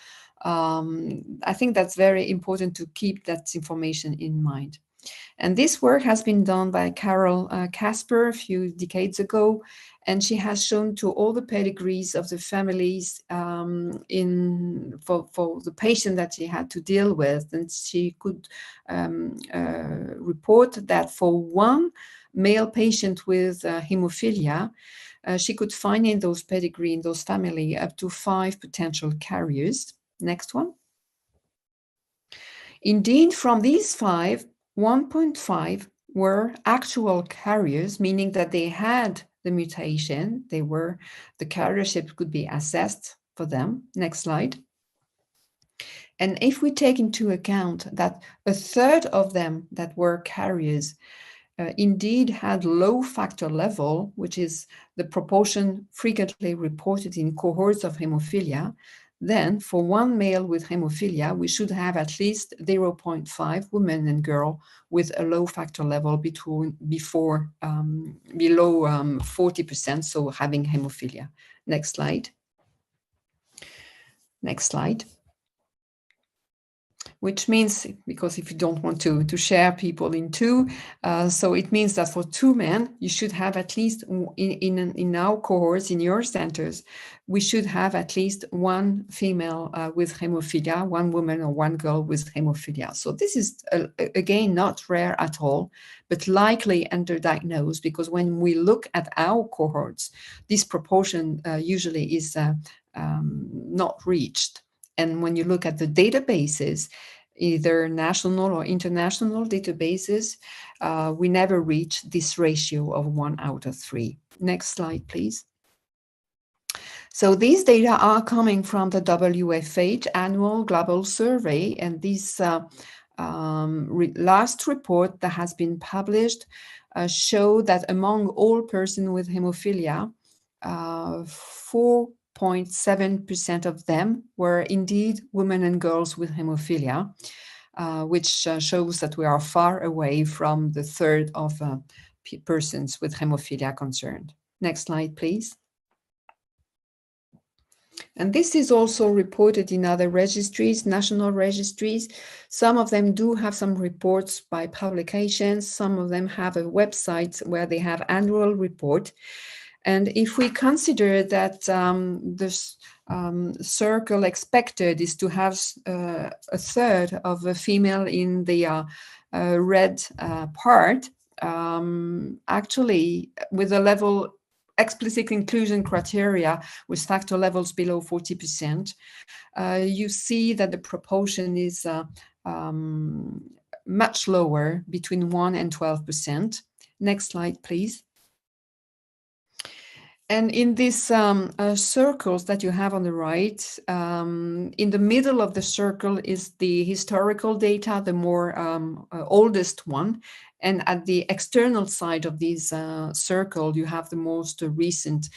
I think that's very important to keep that information in mind. And this work has been done by Carol Casper a few decades ago, and she has shown to all the pedigrees of the families for the patient that she had to deal with, and she could report that for one male patient with hemophilia, she could find in those pedigree, in those family, up to 5 potential carriers. Next one. Indeed, from these 5, 1.5 were actual carriers, meaning that they had the mutation. The carriership could be assessed for them. Next slide. And if we take into account that a third of them that were carriers indeed had low factor level, which is the proportion frequently reported in cohorts of hemophilia, then for one male with hemophilia, we should have at least 0.5 women and girl with a low factor level below 40%, so having hemophilia. Next slide. Next slide. Which means, because if you don't want to share people in two, so it means that for 2 men, you should have at least, in our cohorts, in your centers, we should have at least 1 female with hemophilia, 1 woman or 1 girl with hemophilia. So this is, again, not rare at all, but likely underdiagnosed, because when we look at our cohorts, this proportion usually is not reached. And when you look at the databases, either national or international databases, we never reach this ratio of 1 out of 3. Next slide, please. So these data are coming from the WFH annual global survey, and this last report that has been published showed that among all persons with hemophilia, 4.7% of them were indeed women and girls with hemophilia, which shows that we are far away from the third of persons with hemophilia concerned. Next slide, please. And this is also reported in other registries, national registries. Some of them do have some reports by publications. Some of them have a website where they have annual report. And if we consider that this circle expected is to have a third of a female in the red part, actually with a level explicit inclusion criteria with factor levels below 40%, you see that the proportion is much lower, between 1 and 12%. Next slide, please. And in these circles that you have on the right, in the middle of the circle is the historical data, the more oldest one. And at the external side of this circle, you have the most recent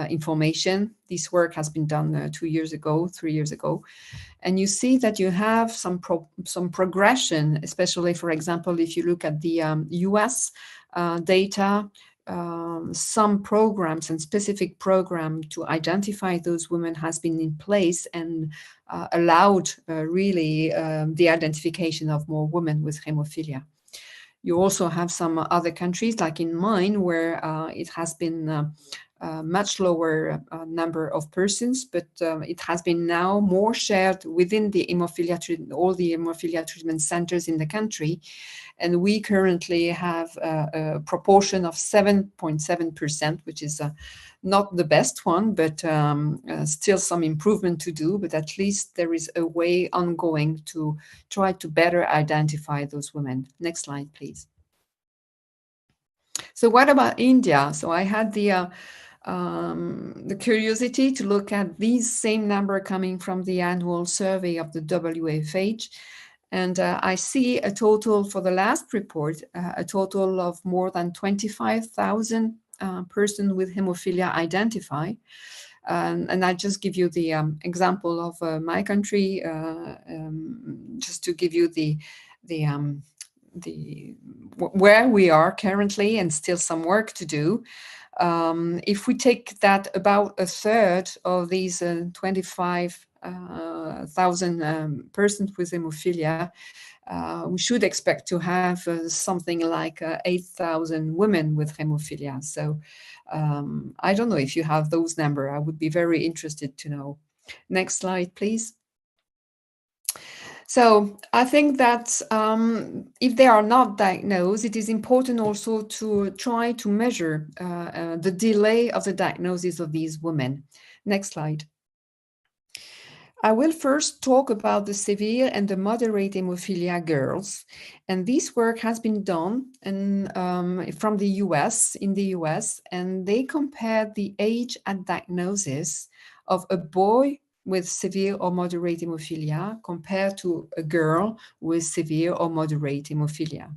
information. This work has been done 2 years ago, 3 years ago. And you see that you have some progression, especially, for example, if you look at the US data, some programs and specific program to identify those women has been in place and allowed really the identification of more women with hemophilia. You also have some other countries, like in mine, where it has been much lower number of persons, but it has been now more shared within the all the hemophilia treatment centers in the country. And we currently have a proportion of 7.7%, which is not the best one, but still some improvement to do. But at least there is a way ongoing to try to better identify those women. Next slide, please. So what about India? So I had the curiosity to look at these same number coming from the annual survey of the WFH. And I see a total for the last report, a total of more than 25,000 persons with hemophilia identified. And I just give you the example of my country, just to give you where we are currently and still some work to do. If we take that about a third of these 25,000 persons with hemophilia, we should expect to have something like 8,000 women with hemophilia. So I don't know if you have those numbers. I would be very interested to know. Next slide, please. So I think that if they are not diagnosed, it is important also to try to measure the delay of the diagnosis of these women. Next slide. I will first talk about the severe and the moderate hemophilia girls. And this work has been done from the US, in the US, and they compared the age at diagnosis of a boy with severe or moderate hemophilia compared to a girl with severe or moderate hemophilia.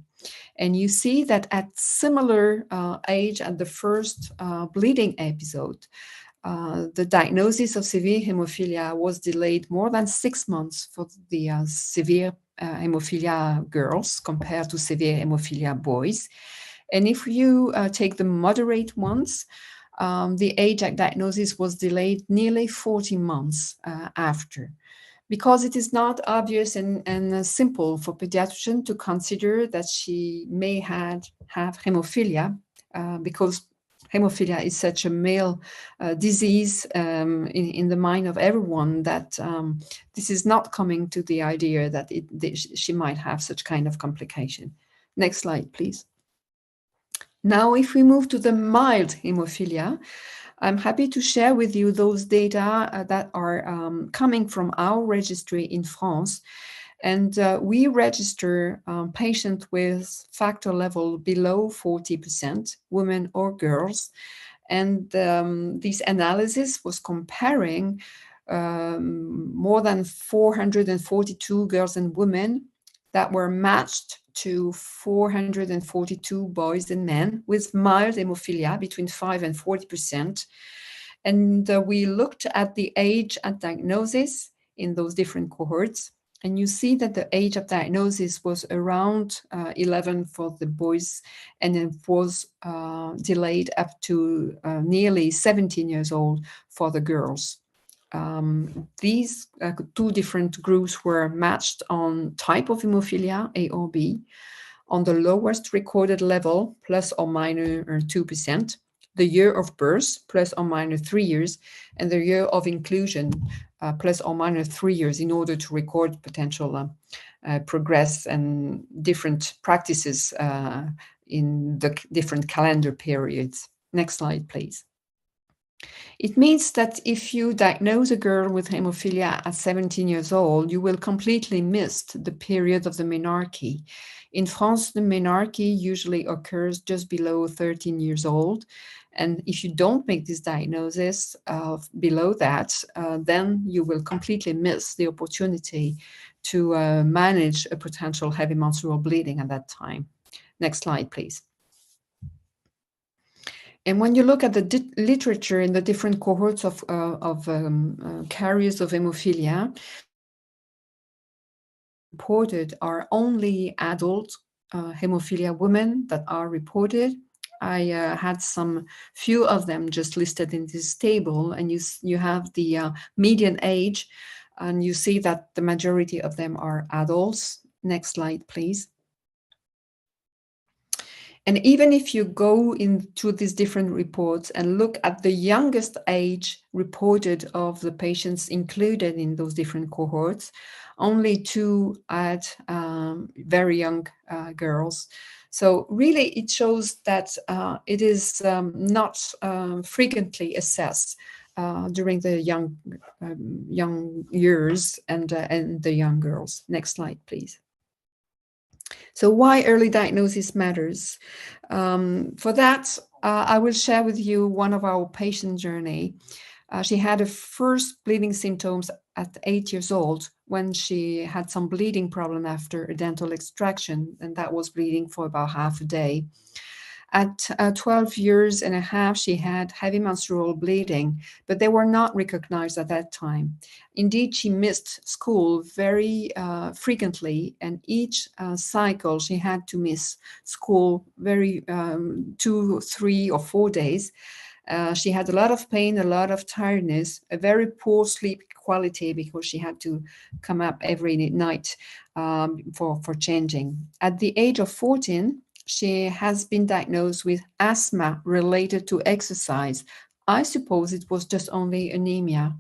And you see that at similar age at the first bleeding episode, the diagnosis of severe hemophilia was delayed more than 6 months for the severe hemophilia girls compared to severe hemophilia boys. And if you take the moderate ones, the age at diagnosis was delayed nearly 40 months after. Because it is not obvious and simple for pediatrician to consider that she may have hemophilia, because hemophilia is such a male disease in the mind of everyone that this is not coming to the idea that she might have such kind of complication. Next slide, please. Now, if we move to the mild hemophilia, I'm happy to share with you those data that are coming from our registry in France. And we register patients with factor level below 40%, women or girls. And this analysis was comparing more than 442 girls and women that were matched to 442 boys and men with mild hemophilia between 5 and 40%. And we looked at the age at diagnosis in those different cohorts. And you see that the age of diagnosis was around 11 for the boys, and it was delayed up to nearly 17 years old for the girls. These two different groups were matched on type of hemophilia, A or B, on the lowest recorded level, plus or minus 2%, the year of birth, plus or minus 3 years, and the year of inclusion, plus or minus 3 years, in order to record potential progress and different practices in the different calendar periods. Next slide, please. It means that if you diagnose a girl with hemophilia at 17 years old, you will completely miss the period of the menarche. In France, the menarche usually occurs just below 13 years old. And if you don't make this diagnosis below that, then you will completely miss the opportunity to manage a potential heavy menstrual bleeding at that time. Next slide, please. And when you look at the literature in the different cohorts of carriers of hemophilia, reported are only adult hemophilia women that are reported. I had some few of them just listed in this table, and you have the median age, and you see that the majority of them are adults. Next slide, please. And even if you go into these different reports and look at the youngest age reported of the patients included in those different cohorts, only 2 had very young girls. So really it shows that it is not frequently assessed during the young years and the young girls. Next slide, please. So why early diagnosis matters? For that, I will share with you one of our patient journey. She had her first bleeding symptoms at 8 years old when she had some bleeding problem after a dental extraction, and that was bleeding for about half a day. At 12 years and a half, she had heavy menstrual bleeding, but they were not recognized at that time. Indeed, she missed school very frequently, and each cycle she had to miss school very 2, 3, or 4 days. She had a lot of pain, a lot of tiredness, a very poor sleep quality because she had to come up every night for changing. At the age of 14, she has been diagnosed with asthma related to exercise. I suppose it was just only anemia.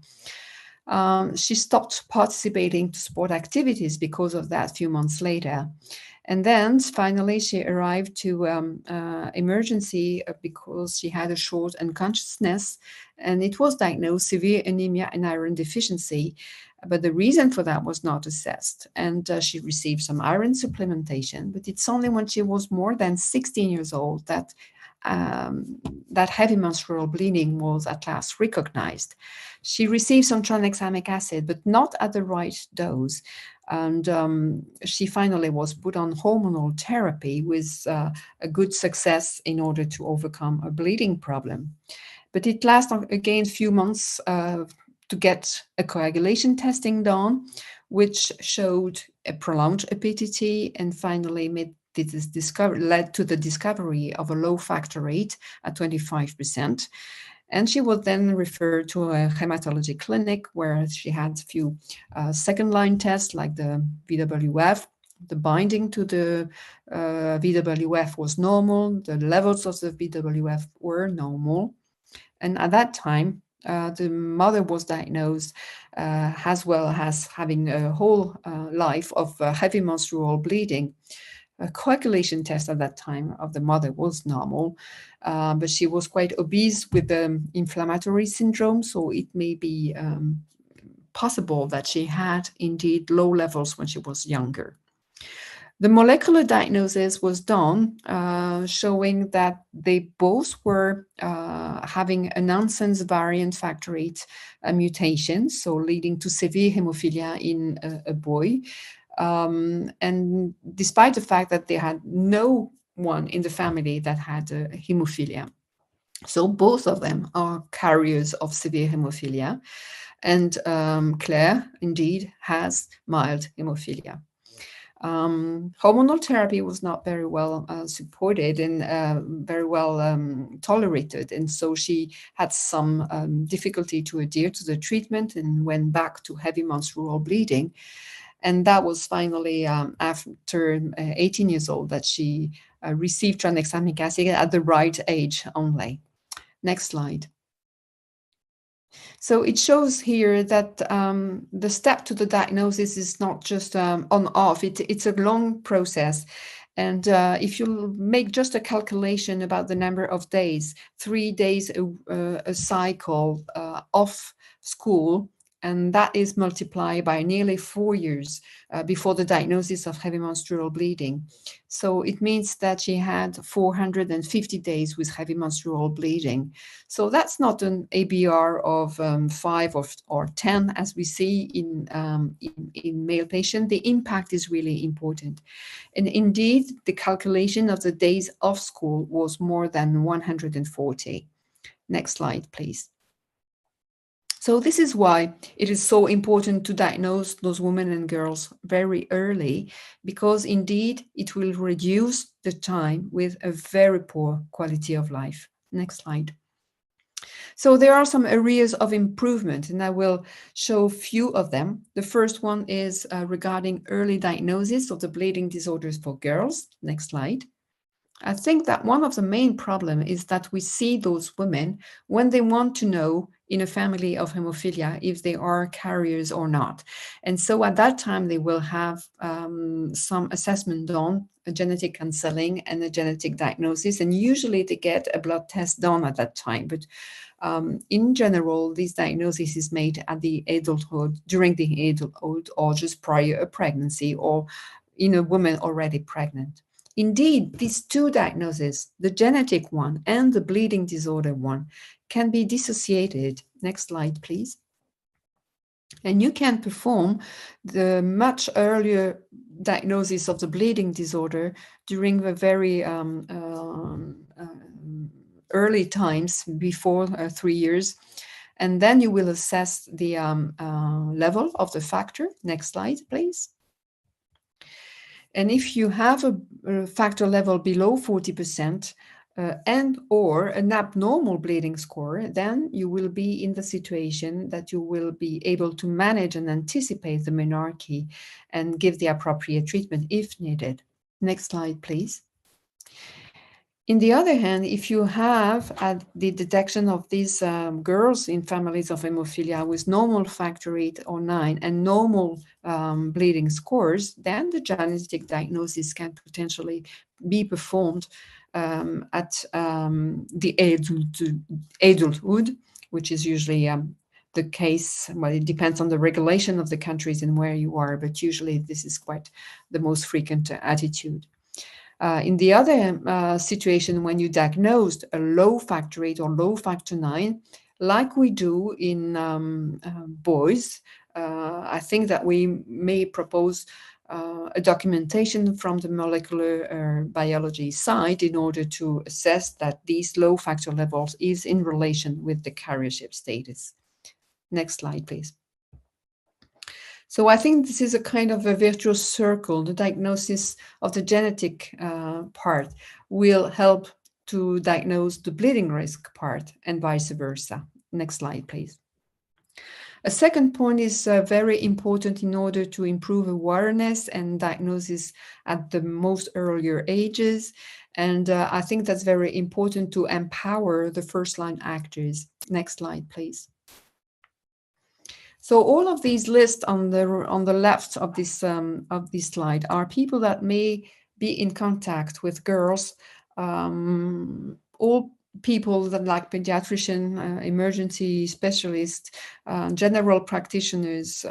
She stopped participating to sport activities because of that a few months later. And then finally she arrived to emergency because she had a short unconsciousness, and it was diagnosed severe anemia and iron deficiency. But the reason for that was not assessed, and she received some iron supplementation. But it's only when she was more than 16 years old that that heavy menstrual bleeding was at last recognized. She received some tranexamic acid, but not at the right dose. And she finally was put on hormonal therapy with a good success in order to overcome a bleeding problem. But it lasted again a few months to get a coagulation testing done, which showed a prolonged HPTT, and finally led to the discovery of a low factor rate at 25%. And she was then referred to a hematology clinic where she had a few second-line tests like the VWF. The binding to the VWF was normal. The levels of the VWF were normal. And at that time, the mother was diagnosed as well as having a whole life of heavy menstrual bleeding. A coagulation test at that time of the mother was normal, but she was quite obese with the inflammatory syndrome, so it may be possible that she had indeed low levels when she was younger. The molecular diagnosis was done, showing that they both were having a nonsense variant factor VIII mutation, so leading to severe hemophilia in a boy. And despite the fact that they had no one in the family that had hemophilia. So both of them are carriers of severe hemophilia. And Claire indeed has mild hemophilia. Hormonal therapy was not very well supported and very well tolerated. And so she had some difficulty to adhere to the treatment and went back to heavy menstrual bleeding. And that was finally after 18 years old that she received tranexamic acid at the right age only. Next slide. So it shows here that the step to the diagnosis is not just on-off, it's a long process. And if you make just a calculation about the number of days, 3 days a cycle off school, and that is multiplied by nearly 4 years before the diagnosis of heavy menstrual bleeding. So it means that she had 450 days with heavy menstrual bleeding. So that's not an ABR of 5 or 10 as we see in male patients. The impact is really important. And indeed, the calculation of the days off school was more than 140. Next slide, please. So this is why it is so important to diagnose those women and girls very early, because indeed it will reduce the time with a very poor quality of life. Next slide. So there are some areas of improvement, and I will show a few of them. The first one is regarding early diagnosis of the bleeding disorders for girls. Next slide. I think that one of the main problems is that we see those women when they want to know in a family of hemophilia if they are carriers or not. And so at that time, they will have some assessment done, a genetic counseling and a genetic diagnosis. And usually they get a blood test done at that time. But in general, this diagnosis is made at the adulthood, during the adulthood, or just prior to pregnancy, or in a woman already pregnant. Indeed, these two diagnoses, the genetic one and the bleeding disorder one, can be dissociated. Next slide, please. And you can perform the much earlier diagnosis of the bleeding disorder during the very early times before 3 years. And then you will assess the level of the factor. Next slide, please. And if you have a factor level below 40%, and or an abnormal bleeding score, then you will be in the situation that you will be able to manage and anticipate the menarche and give the appropriate treatment if needed. Next slide, please. In the other hand, if you have the detection of these girls in families of hemophilia with normal factor 8 or 9 and normal bleeding scores, then the genetic diagnosis can potentially be performed at the adulthood, which is usually the case. Well, it depends on the regulation of the countries and where you are, but usually this is quite the most frequent attitude. In the other situation, when you diagnosed a low factor 8 or low factor 9, like we do in boys, I think that we may propose a documentation from the molecular biology side in order to assess that these low factor levels is in relation with the carriership status. Next slide, please. So I think this is a kind of a virtuous circle. The diagnosis of the genetic part will help to diagnose the bleeding risk part and vice versa. Next slide, please. A second point is very important in order to improve awareness and diagnosis at the most earlier ages. And I think that's very important to empower the first-line actors. Next slide, please. So all of these lists on the left of this slide are people that may be in contact with girls, all people that like pediatrician, emergency specialists, general practitioners,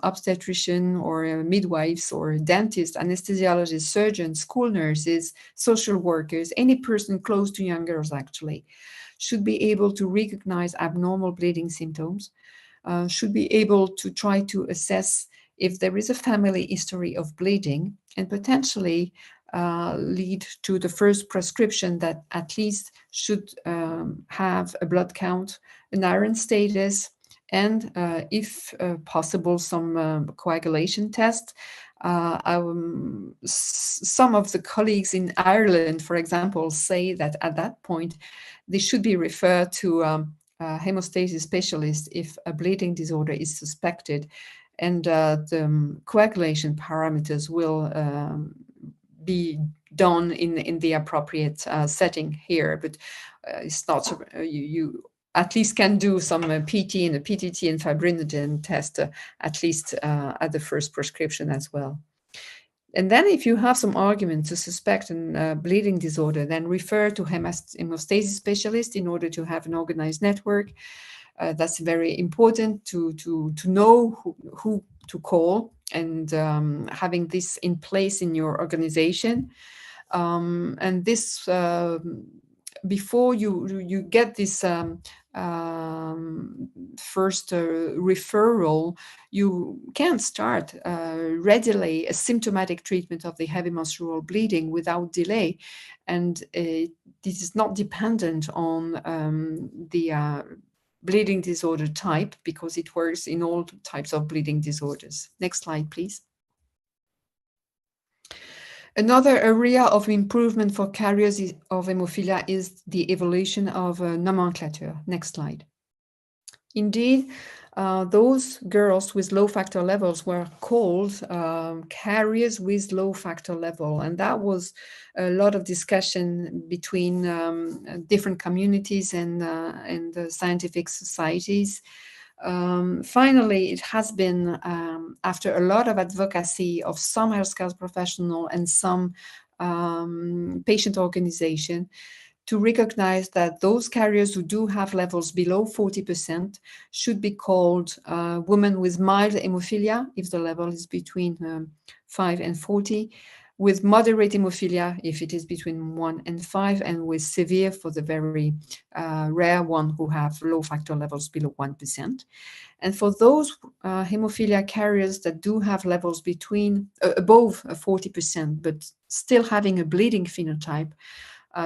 obstetrician or midwives or dentists, anesthesiologists, surgeons, school nurses, social workers, any person close to young girls actually, should be able to recognize abnormal bleeding symptoms, should be able to try to assess if there is a family history of bleeding and potentially lead to the first prescription that at least should have a blood count, an iron status, and if possible, some coagulation test. Some of the colleagues in Ireland, for example, say that at that point, they should be referred to hemostasis specialist if a bleeding disorder is suspected, and the coagulation parameters will be done in the appropriate setting here, but it's not, you at least can do some PT and a PTT and fibrinogen test at least at the first prescription as well. And then if you have some argument to suspect a bleeding disorder, then refer to hemostasis specialist in order to have an organized network. That's very important to know who to call, and having this in place in your organization. And this, before you get this first referral, you can start readily a symptomatic treatment of the heavy menstrual bleeding without delay. And this is not dependent on the bleeding disorder type, because it works in all types of bleeding disorders. Next slide, please. Another area of improvement for carriers of hemophilia is the evolution of nomenclature. Next slide. Indeed, those girls with low factor levels were called carriers with low factor level, and that was a lot of discussion between different communities and the scientific societies. Finally, it has been, after a lot of advocacy of some healthcare professional and some patient organization, to recognize that those carriers who do have levels below 40% should be called women with mild hemophilia, if the level is between 5 and 40, with moderate hemophilia if it is between 1 and 5, and with severe for the very rare one who have low factor levels below 1%. And for those hemophilia carriers that do have levels between above 40%, but still having a bleeding phenotype,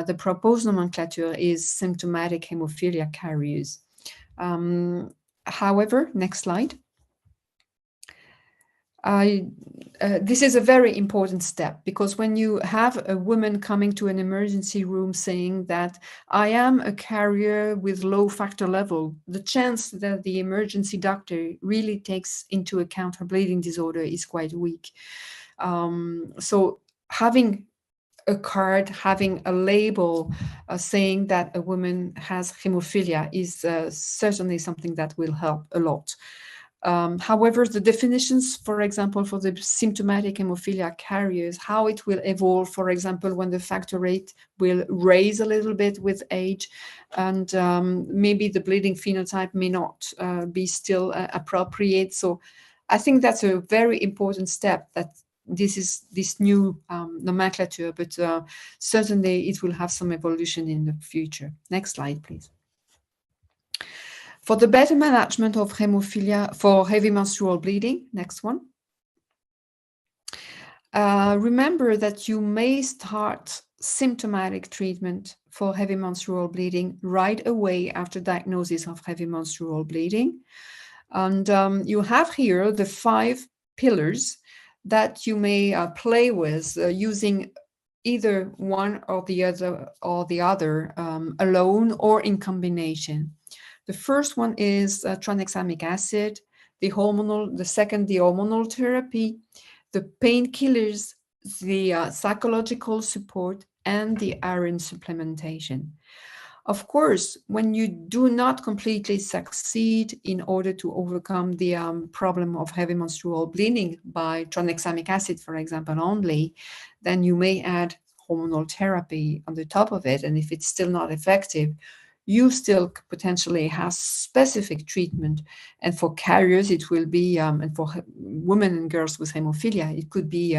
the proposed nomenclature is symptomatic hemophilia carriers. However, next slide. This is a very important step, because when you have a woman coming to an emergency room saying that I am a carrier with low factor level, the chance that the emergency doctor really takes into account her bleeding disorder is quite weak. So having a card, having a label saying that a woman has hemophilia is certainly something that will help a lot. However, the definitions, for example, for the symptomatic hemophilia carriers, how it will evolve, for example, when the factor rate will raise a little bit with age, and maybe the bleeding phenotype may not be still appropriate. So I think that's a very important step, that this is this new nomenclature, but certainly it will have some evolution in the future. Next slide, please. For the better management of hemophilia for heavy menstrual bleeding, next one. Remember that you may start symptomatic treatment for heavy menstrual bleeding right away after diagnosis of heavy menstrual bleeding. And you have here the 5 pillars that you may play with using either one or the other alone or in combination. The first one is tranexamic acid, the second, the hormonal therapy, the painkillers, the psychological support, and the iron supplementation. Of course, when you do not completely succeed in order to overcome the problem of heavy menstrual bleeding by tranexamic acid, for example, only, then you may add hormonal therapy on the top of it. And if it's still not effective, you still potentially have specific treatment. And for carriers, it will be, and for women and girls with hemophilia, it could be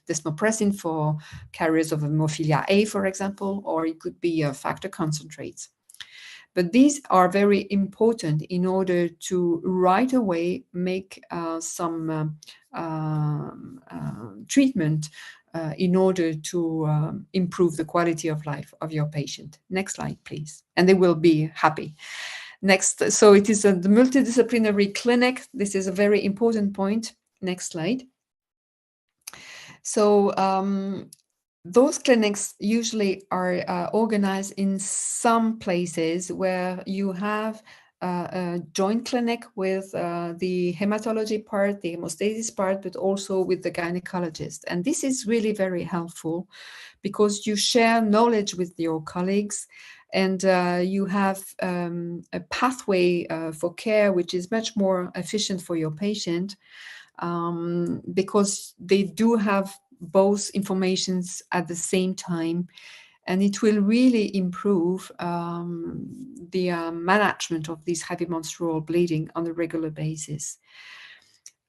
desmopressin for carriers of hemophilia A, for example, or it could be factor concentrates. But these are very important in order to right away make some treatment in order to improve the quality of life of your patient. Next slide, please. And they will be happy. Next, so it is the multidisciplinary clinic. This is a very important point. Next slide. So those clinics usually are organized in some places where you have a joint clinic with the hematology part, the hemostasis part, but also with the gynecologist. And this is really very helpful because you share knowledge with your colleagues, and you have a pathway for care which is much more efficient for your patient, because they do have both informations at the same time, and it will really improve the management of this heavy menstrual bleeding on a regular basis.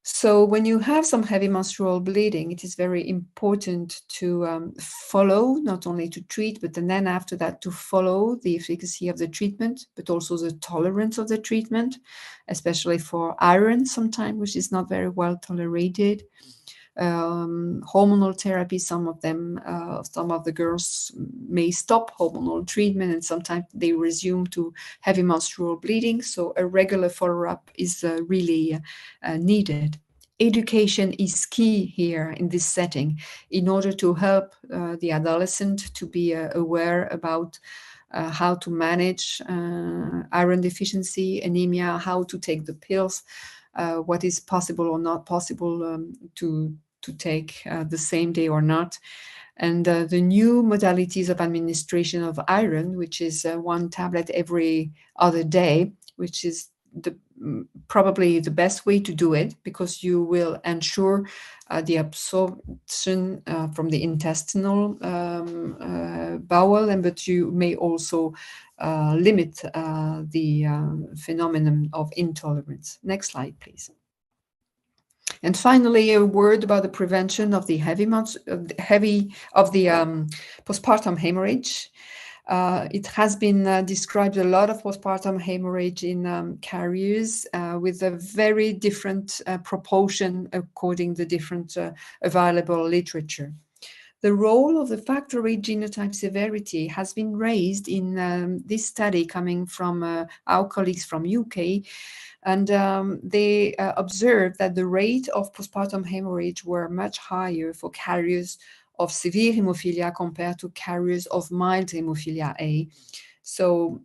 So when you have some heavy menstrual bleeding, it is very important to follow, not only to treat, but then after that to follow the efficacy of the treatment, but also the tolerance of the treatment, especially for iron sometimes, which is not very well tolerated. Hormonal therapy, some of the girls may stop hormonal treatment, and sometimes they resume to heavy menstrual bleeding. So a regular follow-up is really needed. Education is key here in this setting in order to help the adolescent to be aware about how to manage iron deficiency, anemia, how to take the pills, what is possible or not possible to take the same day or not. And the new modalities of administration of iron, which is 1 tablet every other day, which is probably the best way to do it, because you will ensure the absorption from the intestinal bowel, but you may also limit the phenomenon of intolerance. Next slide, please. And finally, a word about the prevention of the postpartum hemorrhage. It has been described a lot of postpartum hemorrhage in carriers with a very different proportion according to different available literature. The role of the factor VIII genotype severity has been raised in this study coming from our colleagues from UK, and they observed that the rate of postpartum hemorrhage were much higher for carriers of severe hemophilia compared to carriers of mild hemophilia A. So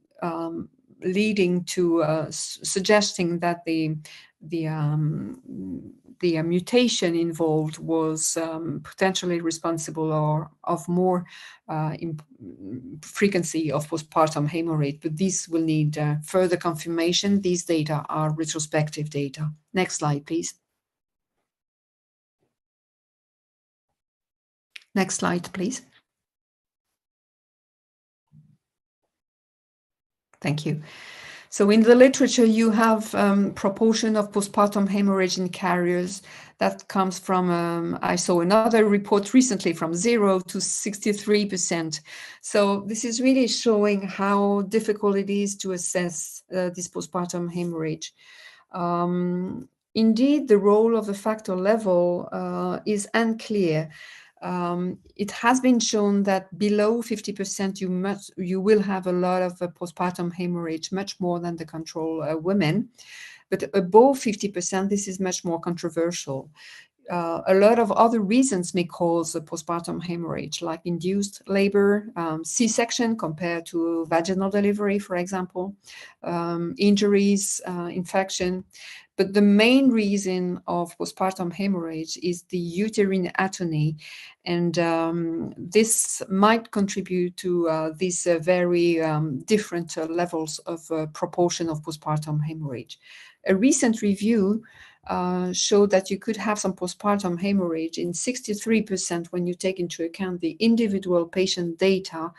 leading to suggesting that the mutation involved was potentially responsible or of more frequency of postpartum hemorrhage, but this will need further confirmation. These data are retrospective data. Next slide, please. Next slide, please. Thank you. So in the literature, you have proportion of postpartum hemorrhage in carriers that comes from, I saw another report recently, from 0 to 63%. So this is really showing how difficult it is to assess this postpartum hemorrhage. Indeed, the role of the factor level is unclear. It has been shown that below 50%, you will have a lot of postpartum hemorrhage, much more than the control women. But above 50%, this is much more controversial. A lot of other reasons may cause a postpartum hemorrhage, like induced labor, C-section compared to vaginal delivery, for example, injuries, infection. But the main reason of postpartum hemorrhage is the uterine atony, and this might contribute to these very different levels of proportion of postpartum hemorrhage. A recent review showed that you could have some postpartum hemorrhage in 63% when you take into account the individual patient data.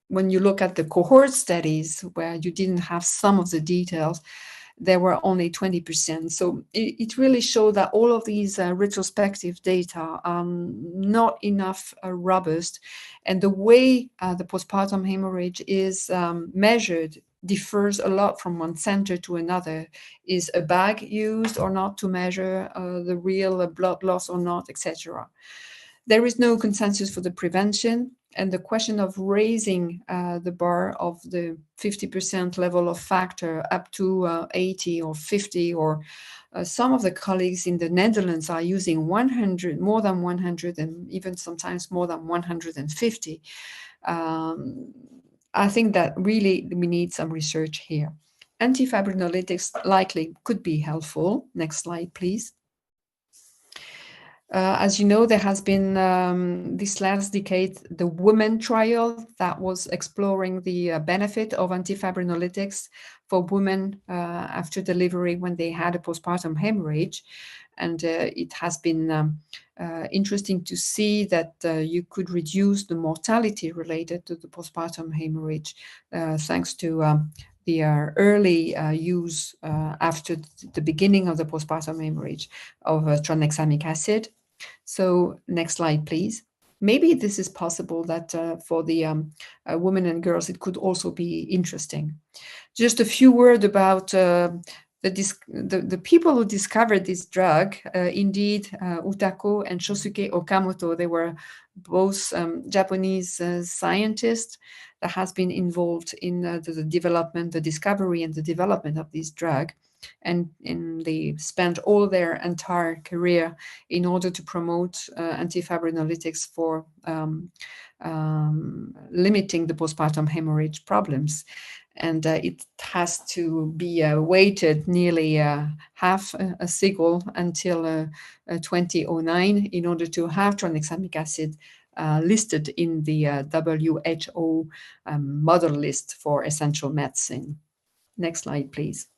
When you look at the cohort studies where you didn't have some of the details, there were only 20%. So it really showed that all of these retrospective data are not enough robust. And the way the postpartum hemorrhage is measured differs a lot from one center to another. Is a bag used or not to measure the real blood loss or not, etc. There is no consensus for the prevention, and the question of raising the bar of the 50% level of factor up to 80 or 50, or some of the colleagues in the Netherlands are using 100, more than 100, and even sometimes more than 150. I think that really we need some research here. Antifibrinolytics likely could be helpful. Next slide, please. As you know, there has been this last decade the women trial that was exploring the benefit of antifibrinolytics for women after delivery when they had a postpartum hemorrhage. And it has been interesting to see that you could reduce the mortality related to the postpartum hemorrhage thanks to the early use after the beginning of the postpartum hemorrhage of tranexamic acid. So next slide, please. Maybe this is possible that for the women and girls, it could also be interesting. Just a few words about the people who discovered this drug. Indeed, Utako and Shosuke Okamoto, they were both Japanese scientists that has been involved in the development, the discovery and the development of this drug. And they spent all their entire career in order to promote antifibrinolytics for limiting the postpartum hemorrhage problems. And it has to be waited nearly half a cycle until 2009 in order to have tranexamic acid listed in the WHO model list for essential medicine. Next slide, please.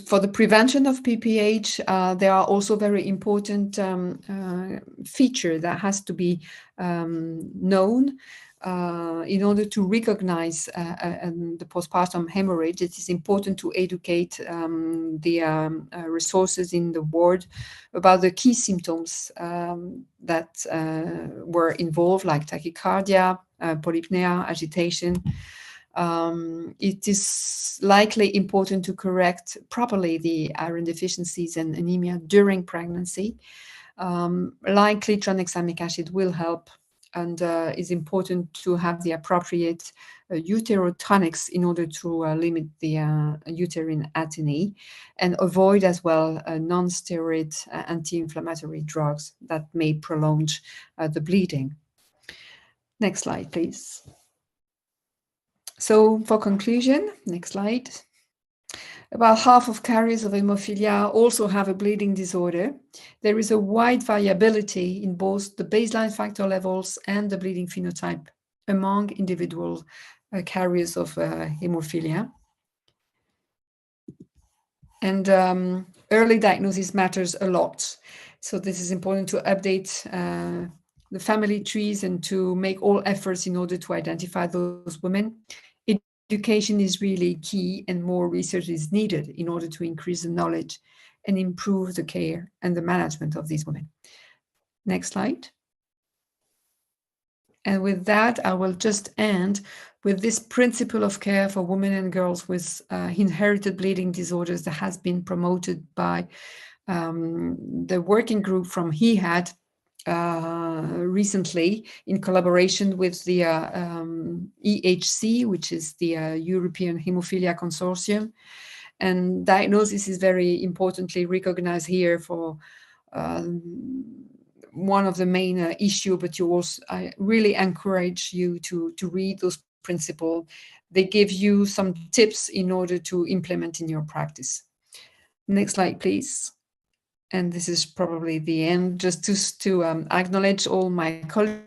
For the prevention of PPH, there are also very important features that has to be known. in order to recognize the postpartum hemorrhage, it is important to educate the resources in the ward about the key symptoms that were involved, like tachycardia, polypnea, agitation. It is likely important to correct properly the iron deficiencies and anemia during pregnancy. Likely tranexamic acid will help, and it's important to have the appropriate uterotonics in order to limit the uterine atony, and avoid as well non-steroid anti-inflammatory drugs that may prolong the bleeding. Next slide, please. So for conclusion, next slide. About half of carriers of hemophilia also have a bleeding disorder. There is a wide variability in both the baseline factor levels and the bleeding phenotype among individual carriers of hemophilia. And early diagnosis matters a lot. So this is important to update the family trees and to make all efforts in order to identify those women. Education is really key, and more research is needed in order to increase the knowledge and improve the care and the management of these women. Next slide. And with that, I will just end with this principle of care for women and girls with inherited bleeding disorders that has been promoted by the working group from HEHAD recently in collaboration with the EHC, which is the European Hemophilia Consortium. And diagnosis is very importantly recognized here for one of the main issue, but you also, I really encourage you to read those principles. They give you some tips in order to implement in your practice. Next slide, please. And this is probably the end, just to acknowledge all my colleagues.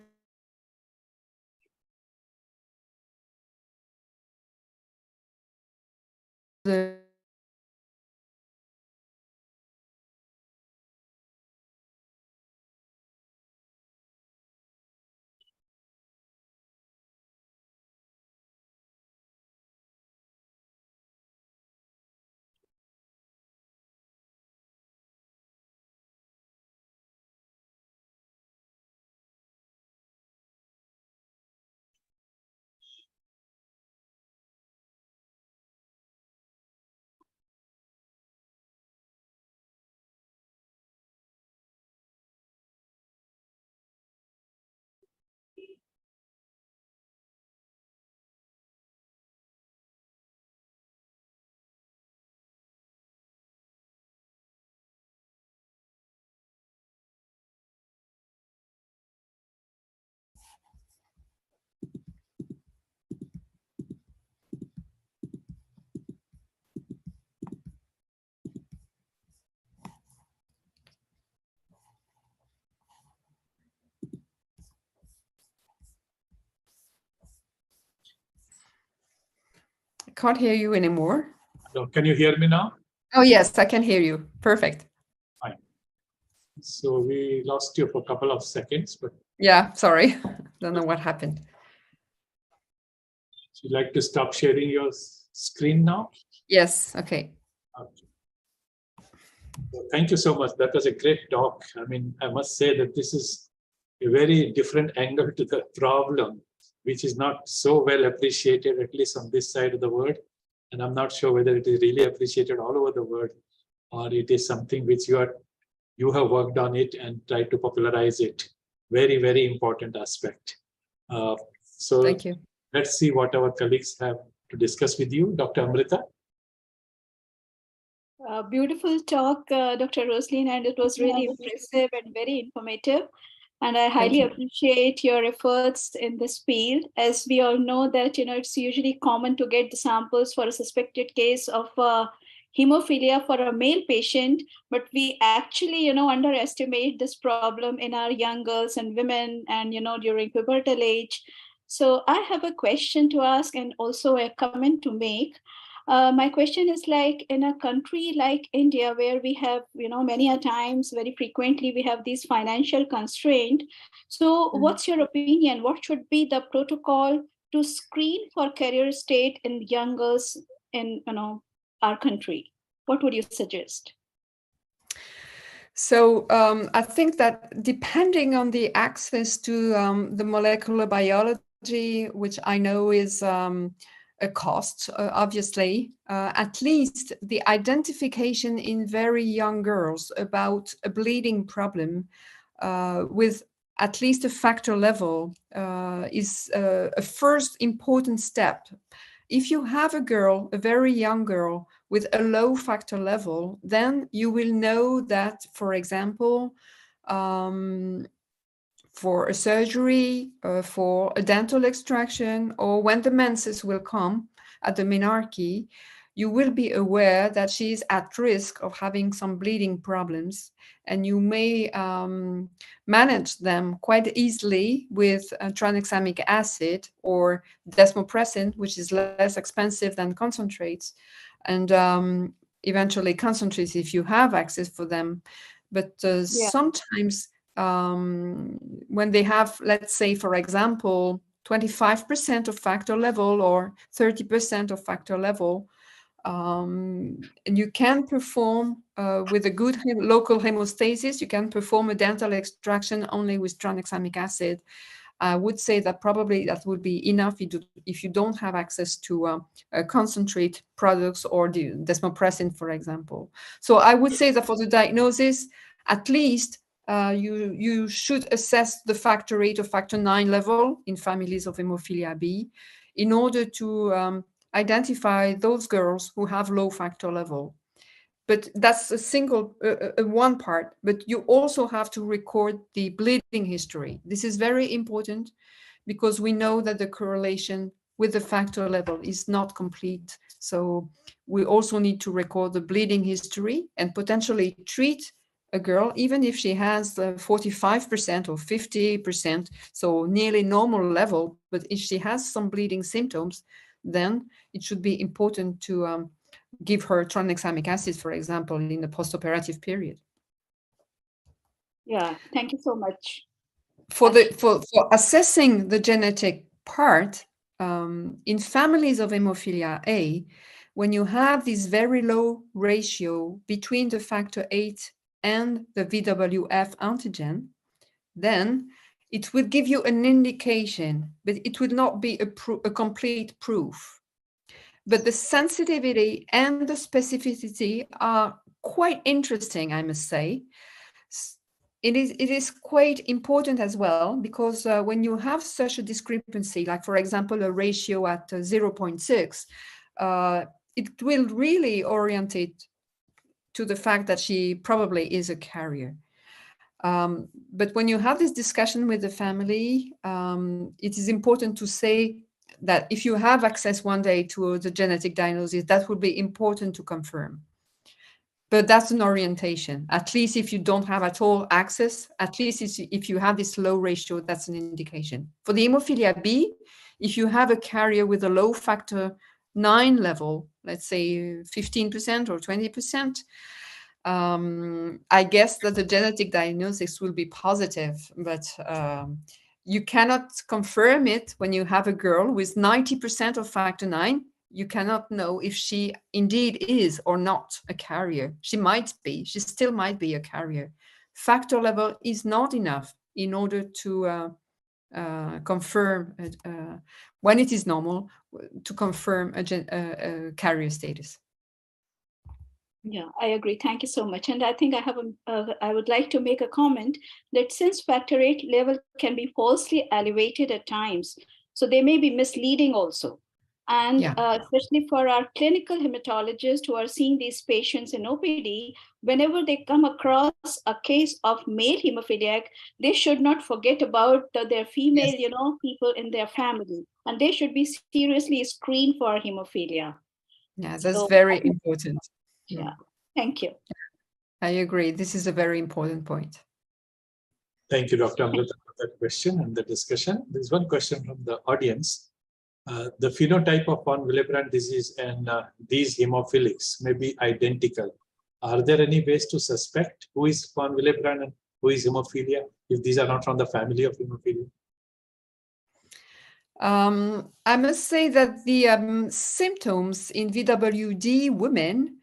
I can't hear you anymore. No, can you hear me now? Oh, yes, I can hear you. Perfect. Fine. So we lost you for a couple of seconds, but yeah, sorry. Don't know what happened. would you like to stop sharing your screen now? Yes, okay. Okay. So thank you so much. That was a great talk. I mean, I must say that this is a very different angle to the problem, which is not so well appreciated, at least on this side of the world. And I'm not sure whether it is really appreciated all over the world, or it is something which you have worked on it and tried to popularize it. Very, very important aspect. So Thank you. Let's see what our colleagues have to discuss with you. Dr. Amrita. Beautiful talk, Dr. Rosaline, and it was really impressive and very informative. And I highly appreciate your efforts in this field, as we all know that, it's usually common to get the samples for a suspected case of hemophilia for a male patient, but we actually, underestimate this problem in our young girls and women and, during pubertal age. So I have a question to ask and also a comment to make. My question is like in a country like India, where we have, many a times, very frequently, we have these financial constraints. So what's your opinion? What should be the protocol to screen for carrier state in young girls in, our country? What would you suggest? So I think that depending on the access to the molecular biology, which I know is a cost, obviously, at least the identification in very young girls about a bleeding problem with at least a factor level is a first important step. If you have a girl, a very young girl, with a low factor level, then you will know that, for example, for a surgery, for a dental extraction, or when the menses will come at the menarche, you will be aware that she is at risk of having some bleeding problems, and you may manage them quite easily with tranexamic acid or desmopressin, which is less expensive than concentrates, and eventually concentrates if you have access for them. But sometimes when they have, let's say, for example, 25% of factor level or 30% of factor level, and you can perform with a good local hemostasis, you can perform a dental extraction only with tranexamic acid. I would say that probably that would be enough if you don't have access to concentrate products or the desmopressin, for example. So I would say that for the diagnosis, at least you should assess the factor 8 or factor 9 level in families of hemophilia B in order to identify those girls who have low factor level. But that's a single one part. But you also have to record the bleeding history. This is very important because we know that the correlation with the factor level is not complete. So we also need to record the bleeding history and potentially treat a girl, even if she has 45% or 50%, so nearly normal level. But if she has some bleeding symptoms, then it should be important to give her tranexamic acid, for example, in the postoperative period. Yeah, thank you so much. For assessing the genetic part, in families of hemophilia A, when you have this very low ratio between the factor 8 and the VWF antigen, then it will give you an indication, but it will not be a complete proof. But the sensitivity and the specificity are quite interesting, I must say. It is quite important as well, because when you have such a discrepancy, like, for example, a ratio at 0.6, it will really orientate to the fact that she probably is a carrier. But when you have this discussion with the family, it is important to say that if you have access one day to the genetic diagnosis, that would be important to confirm. But that's an orientation. At least if you don't have at all access, at least if you have this low ratio, that's an indication. For the hemophilia B, if you have a carrier with a low factor 9 level, let's say 15% or 20%, I guess that the genetic diagnosis will be positive, but you cannot confirm it when you have a girl with 90% of factor 9. You cannot know if she indeed is or not a carrier. She still might be a carrier. Factor level is not enough in order to confirm, when it is normal, to confirm a carrier status. Yeah, I agree. Thank you so much. And I think I would like to make a comment that since factor 8 level can be falsely elevated at times, so they may be misleading also. And especially for our clinical hematologists who are seeing these patients in OPD, whenever they come across a case of male hemophiliac, they should not forget about their female, people in their family, and they should be seriously screened for hemophilia. Yeah, that's very important. Yeah, thank you. I agree. This is a very important point. Thank you, Dr. Amrita, for that question and the discussion. There's one question from the audience. the phenotype of von Willebrand disease and these hemophilics may be identical. Are there any ways to suspect who is von Willebrand and who is hemophilia if these are not from the family of hemophilia? I must say that the symptoms in VWD women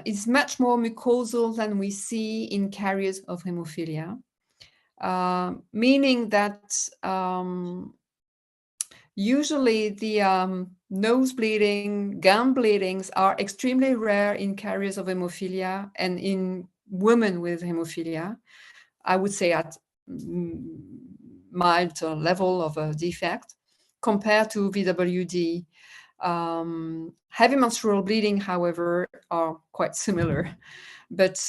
is much more mucosal than we see in carriers of hemophilia, meaning that usually the nose bleeding, gum bleedings are extremely rare in carriers of hemophilia and in women with hemophilia. I would say at mild level of a defect compared to VWD. Heavy menstrual bleeding, however, are quite similar. But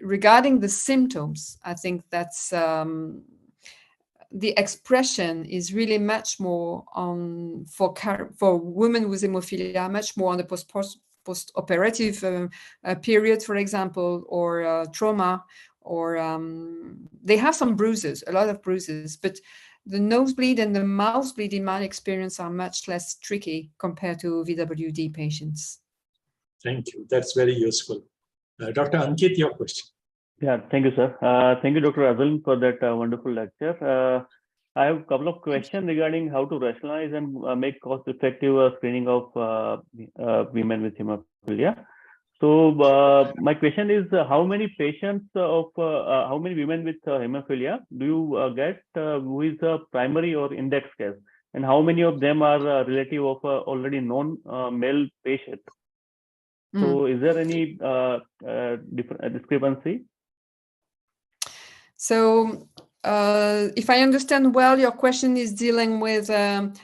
regarding the symptoms, I think that's the expression is really much more on for women with hemophilia, much more on the post-operative period, for example, or trauma, or they have some bruises, a lot of bruises, but the nosebleed and the mouth bleed, in my experience, are much less tricky compared to VWD patients. Thank you. That's very useful. Dr. Ankit, your question. Yeah, thank you, sir. Thank you, Dr. Azul, for that wonderful lecture. I have a couple of questions regarding how to rationalize and make cost-effective screening of women with hemophilia. So my question is, how many patients of how many women with hemophilia do you get who is a primary or index case, and how many of them are relative of already known male patient? So is there any discrepancy? So if I understand well, your question is dealing with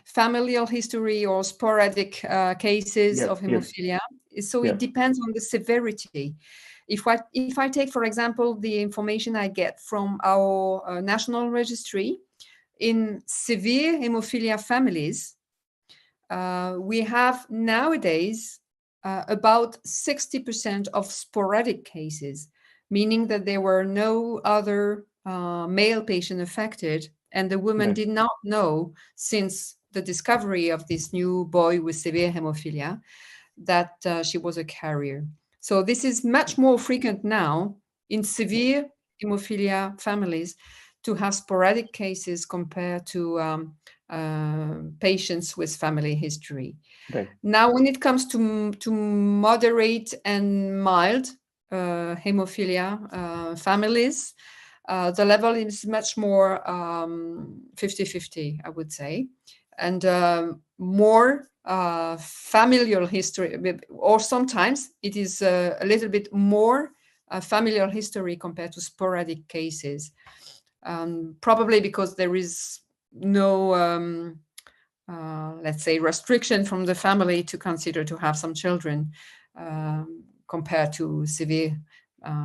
familial history or sporadic cases of hemophilia. Yes. So it depends on the severity. If I take, for example, the information I get from our national registry, in severe hemophilia families, we have nowadays about 60% of sporadic cases, meaning that there were no other male patient affected, and the woman did not know since the discovery of this new boy with severe hemophilia that she was a carrier. So this is much more frequent now in severe hemophilia families to have sporadic cases compared to patients with family history. Now, when it comes to moderate and mild hemophilia families, the level is much more 50-50, I would say, and more familial history, or sometimes it is a little bit more familial history compared to sporadic cases, probably because there is no let's say restriction from the family to consider to have some children compared to severe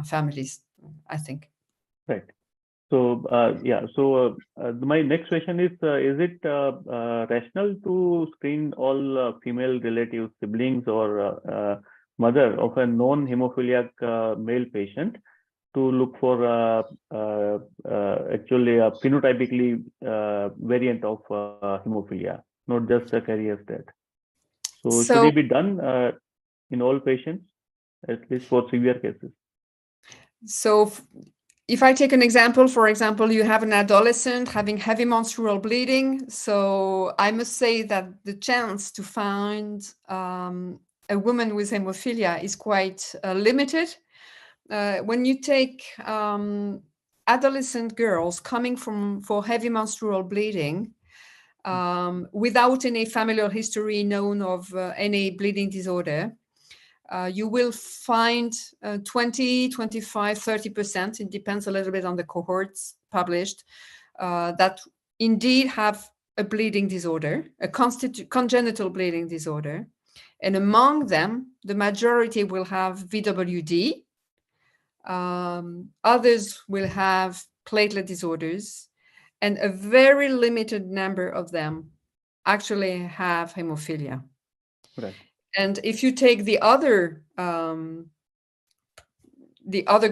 families, I think. Right. So So my next question is it rational to screen all female relatives, siblings, or mother of a known hemophiliac male patient to look for actually a phenotypically variant of hemophilia, not just a carrier state? So should it be done in all patients, at least for severe cases? So if I take an example, for example, you have an adolescent having heavy menstrual bleeding. So I must say that the chance to find a woman with hemophilia is quite limited. When you take adolescent girls coming for heavy menstrual bleeding without any familial history known of any bleeding disorder, you will find 20, 25, 30%, it depends a little bit on the cohorts published, that indeed have a bleeding disorder, a congenital bleeding disorder. And among them, the majority will have VWD. Others will have platelet disorders, and a very limited number of them actually have hemophilia. Right. And if you take the other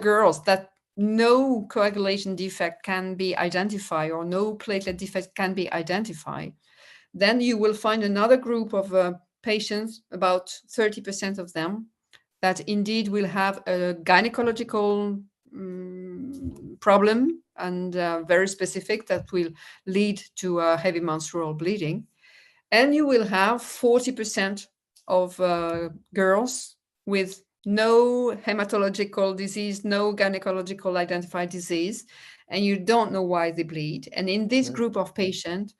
girls that no coagulation defect can be identified or no platelet defect can be identified, Then you will find another group of patients, about 30% of them, that indeed will have a gynecological problem, and very specific, that will lead to heavy menstrual bleeding. And you will have 40% of girls with no hematological disease, no gynecological identified disease, and you don't know why they bleed. And in this group of patients,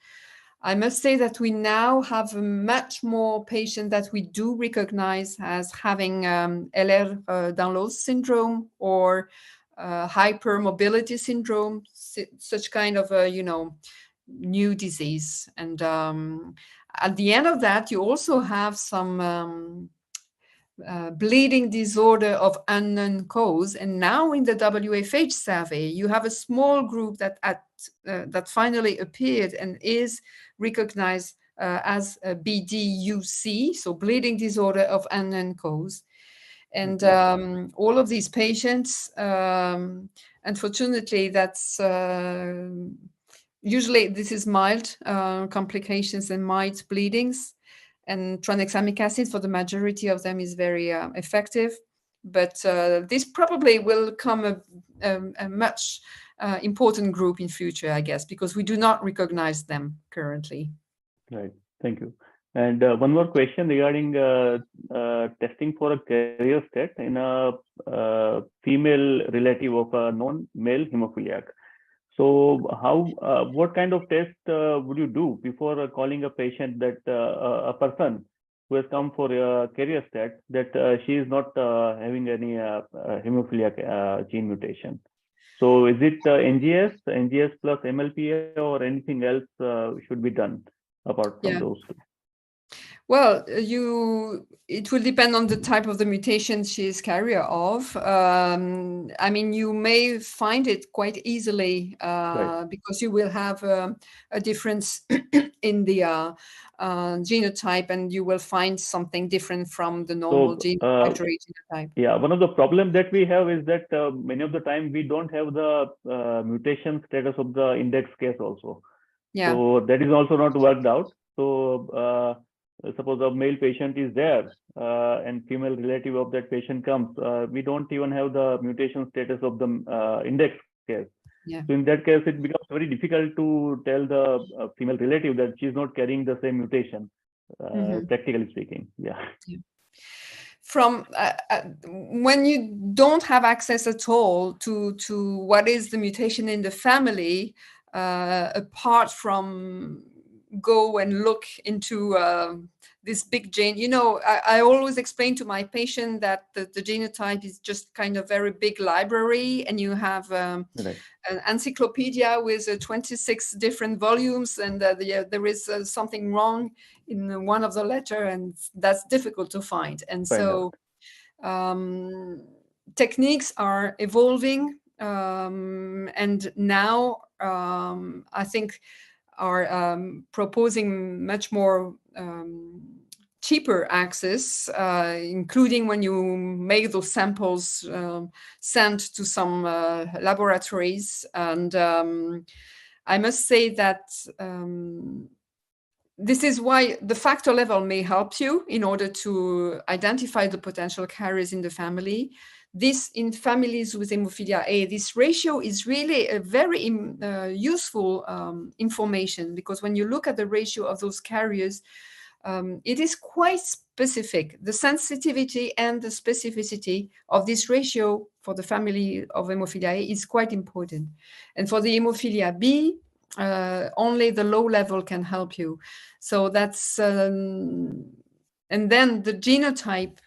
I must say that we now have much more patients that we do recognize as having Ehlers-Danlos syndrome or hypermobility syndrome, such kind of new disease. And at the end of that, you also have some bleeding disorder of unknown cause. And now in the WFH survey, you have a small group that finally appeared and is recognized as a BDUC, so bleeding disorder of unknown cause. And all of these patients, unfortunately, that's usually this is mild complications and mild bleedings. And tranexamic acid for the majority of them is very effective. But this probably will come a much important group in future, I guess, because we do not recognize them currently. Right. Thank you. And one more question regarding testing for a carrier state in a female relative of a non-male hemophiliac. So what kind of test would you do before calling a patient, that a person who has come for a carrier state, that she is not having any hemophilia gene mutation? So is it NGS plus MLPA, or anything else should be done apart from those two? Well, it will depend on the type of the mutation she is carrier of. I mean, you may find it quite easily because you will have a difference in the genotype, and you will find something different from the normal genotype. Yeah, one of the problems that we have is that many of the time we don't have the mutation status of the index case also. Yeah. So that is also not worked out. So suppose a male patient is there and female relative of that patient comes, we don't even have the mutation status of the index case. Yeah. So in that case, it becomes very difficult to tell the female relative that she's not carrying the same mutation, practically speaking. Yeah. From when you don't have access at all to what is the mutation in the family, apart from go and look into this big gene. I always explain to my patient that the genotype is just kind of very big library, and you have an encyclopedia with 26 different volumes, and there is something wrong in one of the letter, and that's difficult to find. And so techniques are evolving, and now I think are proposing much more cheaper access, including when you make those samples sent to some laboratories. And I must say that this is why the factor level may help you in order to identify the potential carriers in the family. This, in families with hemophilia A, this ratio is really a very useful information, because when you look at the ratio of those carriers, it is quite specific. The sensitivity and the specificity of this ratio for the family of hemophilia A is quite important. And for the hemophilia B, only the low level can help you. So that's, and then the genotype,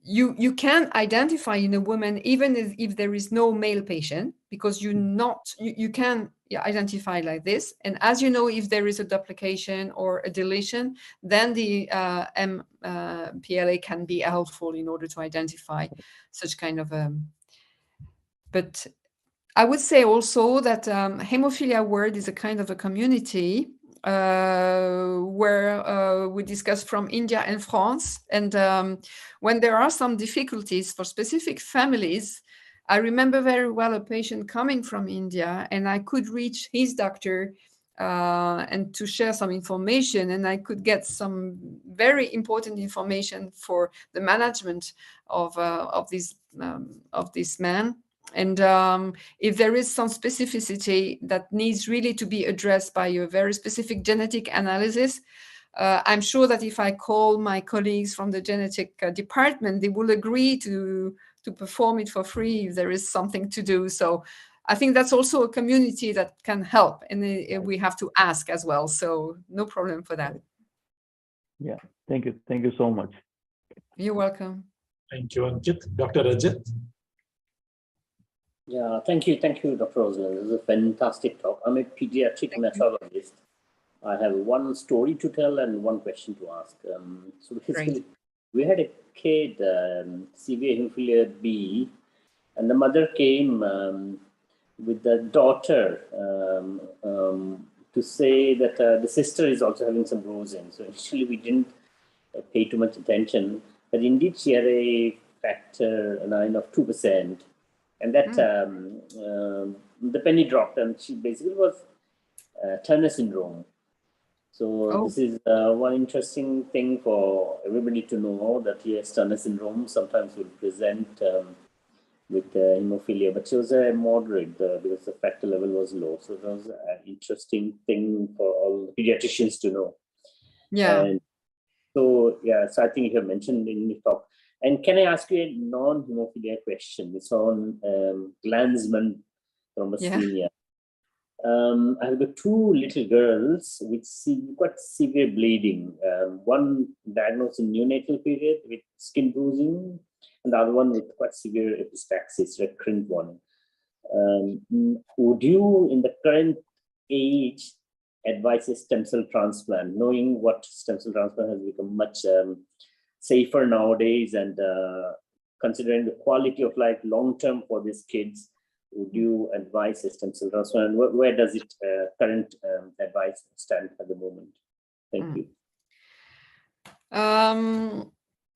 you can identify in a woman even if there is no male patient, because you can identify like this. And as you know, if there is a duplication or a deletion, then the MPLA can be helpful in order to identify such kind of but I would say also that hemophilia world is a kind of a community where we discuss from India and France. And when there are some difficulties for specific families, I remember very well a patient coming from India, and I could reach his doctor and to share some information, and I could get some very important information for the management of this man. And if there is some specificity that needs really to be addressed by a very specific genetic analysis, I'm sure that if I call my colleagues from the genetic department, they will agree to perform it for free if there is something to do. So I think that's also a community that can help, and we have to ask as well. So no problem for that. Yeah, thank you. Thank you so much. You're welcome. Thank you, Ankit. Dr. Rajat. Yeah, thank you, Dr. Rosalind. This is a fantastic talk. I'm a pediatric nephrologist. I have one story to tell and one question to ask. So basically, we had a kid, severe hemophilia B, and the mother came with the daughter to say that the sister is also having some bruising. So initially we didn't pay too much attention, but indeed she had a factor IX of 2%, and that the penny dropped, and she basically was Turner syndrome. So this is one interesting thing for everybody to know, that yes, Turner syndrome sometimes will present with hemophilia, but she was a moderate because the factor level was low. So that was an interesting thing for all pediatricians to know. Yeah. And so, yeah, so I think you have mentioned in the talk. And can I ask you a non-hemophilia question? It's on Glanzmann thrombocythemia. I have got two little girls with quite severe bleeding. One diagnosed in neonatal period with skin bruising, and the other one with quite severe epistaxis, recurrent one. Would you, in the current age, advise a stem cell transplant, knowing what stem cell transplant has become much safer nowadays, and considering the quality of life long-term for these kids? Would you advise a stem cell transplant? Where does it current advice stand at the moment? Thank you.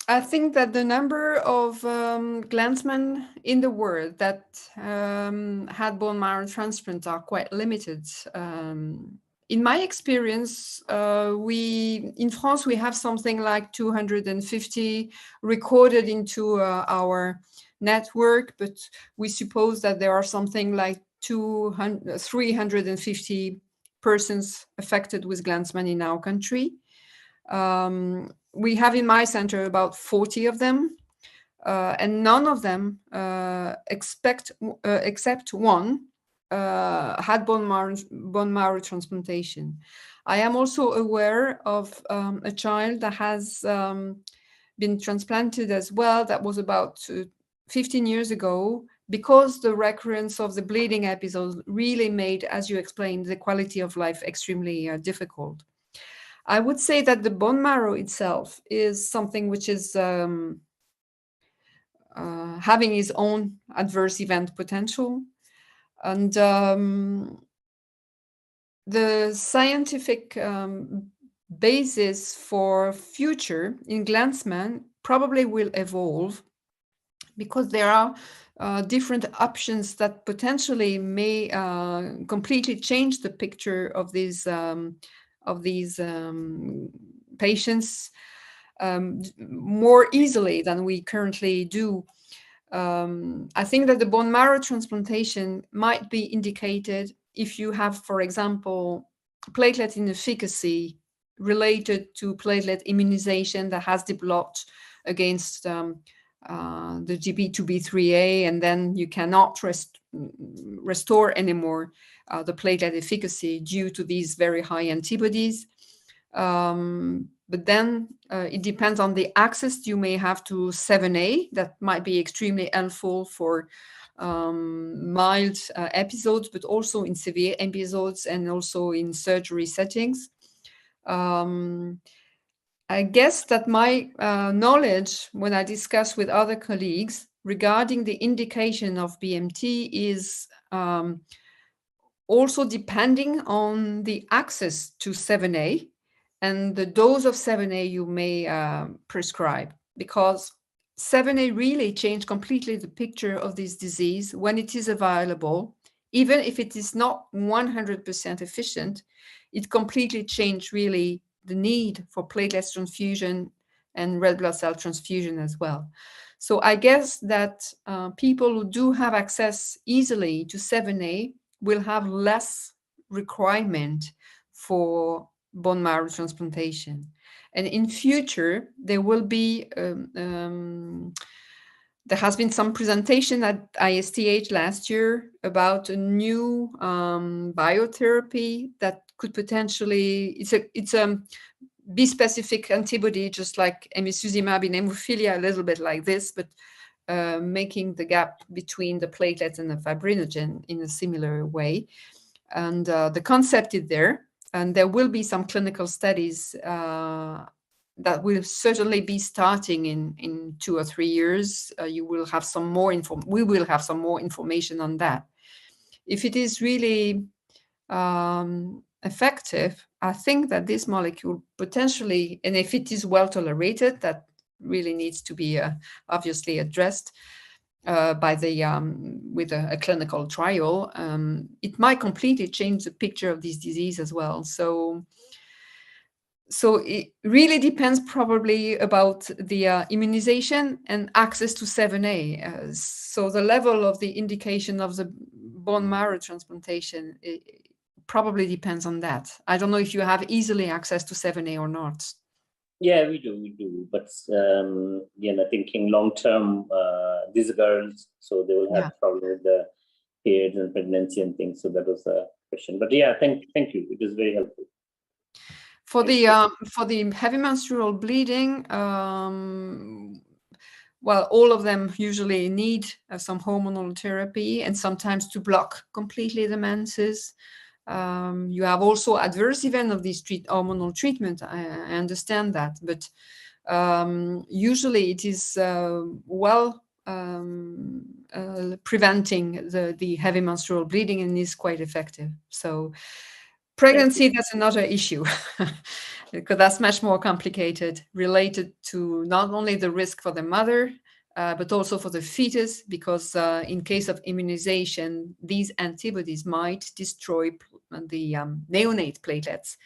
I think that the number of Glanzmann in the world that had bone marrow transplant are quite limited. In my experience, in France, we have something like 250 recorded into our network, but we suppose that there are something like 350 persons affected with Glanzmann in our country. We have in my center about 40 of them, and none of them, except one, had bone marrow transplantation. I am also aware of a child that has been transplanted as well. That was about 15 years ago, because the recurrence of the bleeding episode really made, as you explained, the quality of life extremely difficult. I would say that the bone marrow itself is something which is having its own adverse event potential. And the scientific basis for future in Glanzmann probably will evolve, because there are different options that potentially may completely change the picture of these patients more easily than we currently do. I think that the bone marrow transplantation might be indicated if you have, for example, platelet inefficacy related to platelet immunization that has developed against the GB2B3A, and then you cannot restore anymore the platelet efficacy due to these very high antibodies. But then it depends on the access you may have to 7A. That might be extremely helpful for mild episodes, but also in severe episodes and also in surgery settings. I guess that my knowledge, when I discuss with other colleagues regarding the indication of BMT, is also depending on the access to 7A and the dose of 7A you may prescribe, because 7A really changed completely the picture of this disease when it is available even if it is not 100% efficient, it completely changed really the need for platelets transfusion and red blood cell transfusion as well. So I guess that people who do have access easily to 7A will have less requirement for bone marrow transplantation. And in future, there will be, there has been some presentation at ISTH last year about a new biotherapy that could potentially, it's a B-specific antibody, just like emicizumab in hemophilia, a little bit like this, but making the gap between the platelets and the fibrinogen in a similar way. And the concept is there, and there will be some clinical studies that will certainly be starting in 2 or 3 years. You will have some more we will have some more information on that. If it is really effective, I think that this molecule potentially, and if it is well tolerated, that really needs to be obviously addressed by the with a clinical trial. It might completely change the picture of this disease as well. So it really depends probably about the immunization and access to 7A. So the level of the indication of the bone marrow transplantation probably depends on that. I don't know if you have easily access to 7A or not. Yeah, we do. But thinking long term, these girls, so they will have problem with the periods and pregnancy and things. So that was a question. But yeah, thank you. It is very helpful. For the heavy menstrual bleeding, well, all of them usually need some hormonal therapy, and sometimes to block completely the menses. You have also adverse event of this hormonal treatment. I understand that, but usually it is preventing the heavy menstrual bleeding and is quite effective. So pregnancy, that's another issue because that's much more complicated, related to not only the risk for the mother, but also for the fetus, because in case of immunization, these antibodies might destroy the neonate platelets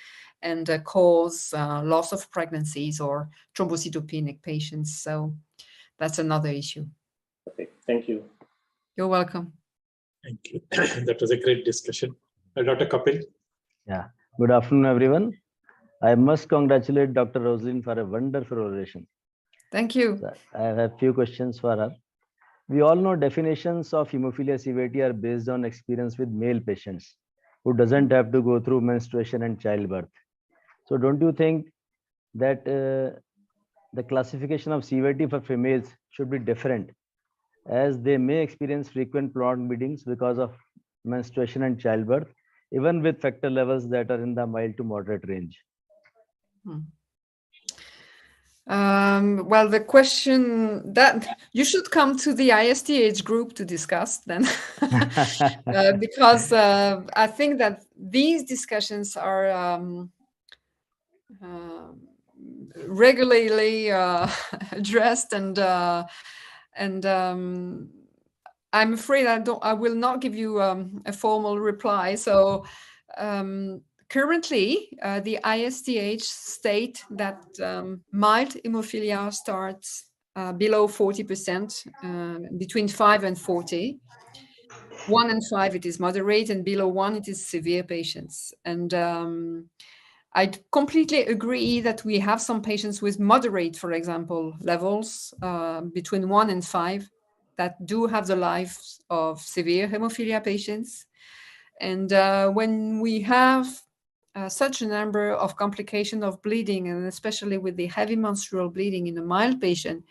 and cause loss of pregnancies or thrombocytopenic patients. So that's another issue. Okay, thank you. You're welcome. Thank you. That was a great discussion. Dr. Kapil. Yeah, good afternoon, everyone. I must congratulate Dr. Rosalind for a wonderful oration. Thank you. I have a few questions for her. We all know definitions of hemophilia severity are based on experience with male patients who doesn't have to go through menstruation and childbirth. So don't you think that the classification of severity for females should be different, as they may experience frequent prolonged bleedings because of menstruation and childbirth, even with factor levels that are in the mild to moderate range? Well, the question that you should come to the ISTH group to discuss then, because I think that these discussions are regularly addressed, and I'm afraid I will not give you a formal reply. So currently, the ISTH state that mild hemophilia starts below 40%, between 5 and 40. 1 and 5, it is moderate, and below 1, it is severe patients. And I completely agree that we have some patients with moderate, for example, levels between 1 and 5 that do have the lives of severe hemophilia patients. And when we have such a number of complications of bleeding, and especially with the heavy menstrual bleeding in a mild patient,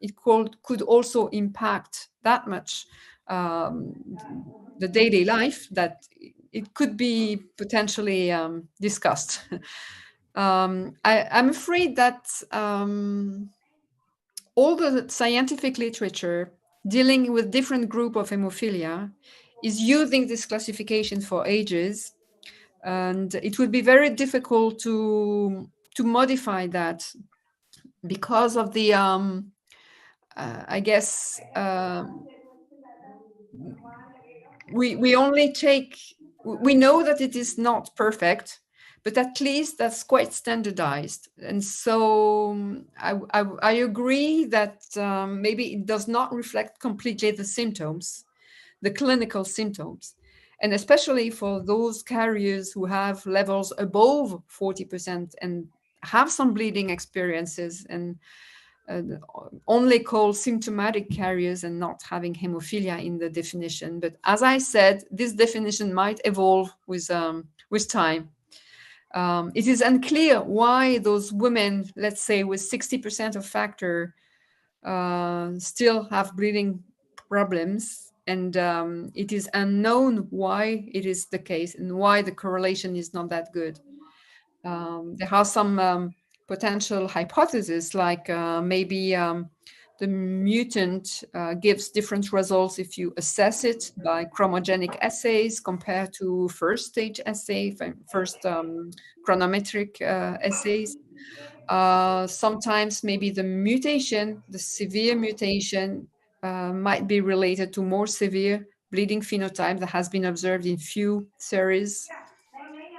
it could also impact that much the daily life that it could be potentially discussed. I'm afraid that all the scientific literature dealing with different group of hemophilia is using this classification for ages, and it would be very difficult to modify that because of the I guess we only take, we know that it is not perfect, but at least that's quite standardized. And so I agree that maybe it does not reflect completely the symptoms, the clinical symptoms. And especially for those carriers who have levels above 40% and have some bleeding experiences and only call symptomatic carriers and not having hemophilia in the definition. But as I said, this definition might evolve with time. It is unclear why those women, let's say with 60% of factor, still have bleeding problems. And it is unknown why it is the case and why the correlation is not that good. There are some potential hypotheses, like maybe the mutant gives different results if you assess it by chromogenic assays compared to first stage assay, first chronometric assays. Sometimes maybe the mutation, the severe mutation, might be related to more severe bleeding phenotype that has been observed in few series.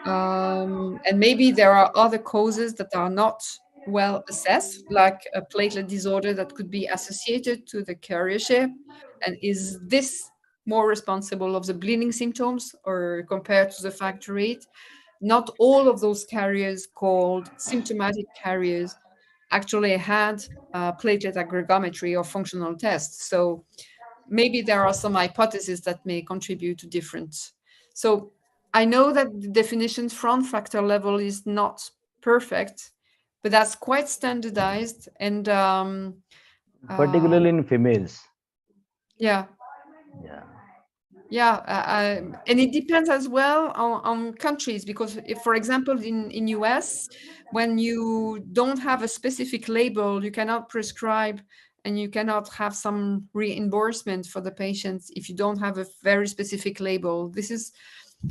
And maybe there are other causes that are not well assessed, like a platelet disorder that could be associated to the carriership. And is this more responsible of the bleeding symptoms or compared to the factor rate? Not all of those carriers called symptomatic carriers actually had platelet aggregometry or functional tests. So maybe there are some hypotheses that may contribute to different. So I know that the definition from factor level is not perfect, but that's quite standardized. And particularly in females. Yeah. And it depends as well on countries, because if, for example, in US, when you don't have a specific label, you cannot prescribe and you cannot have some reimbursement for the patients if you don't have a very specific label.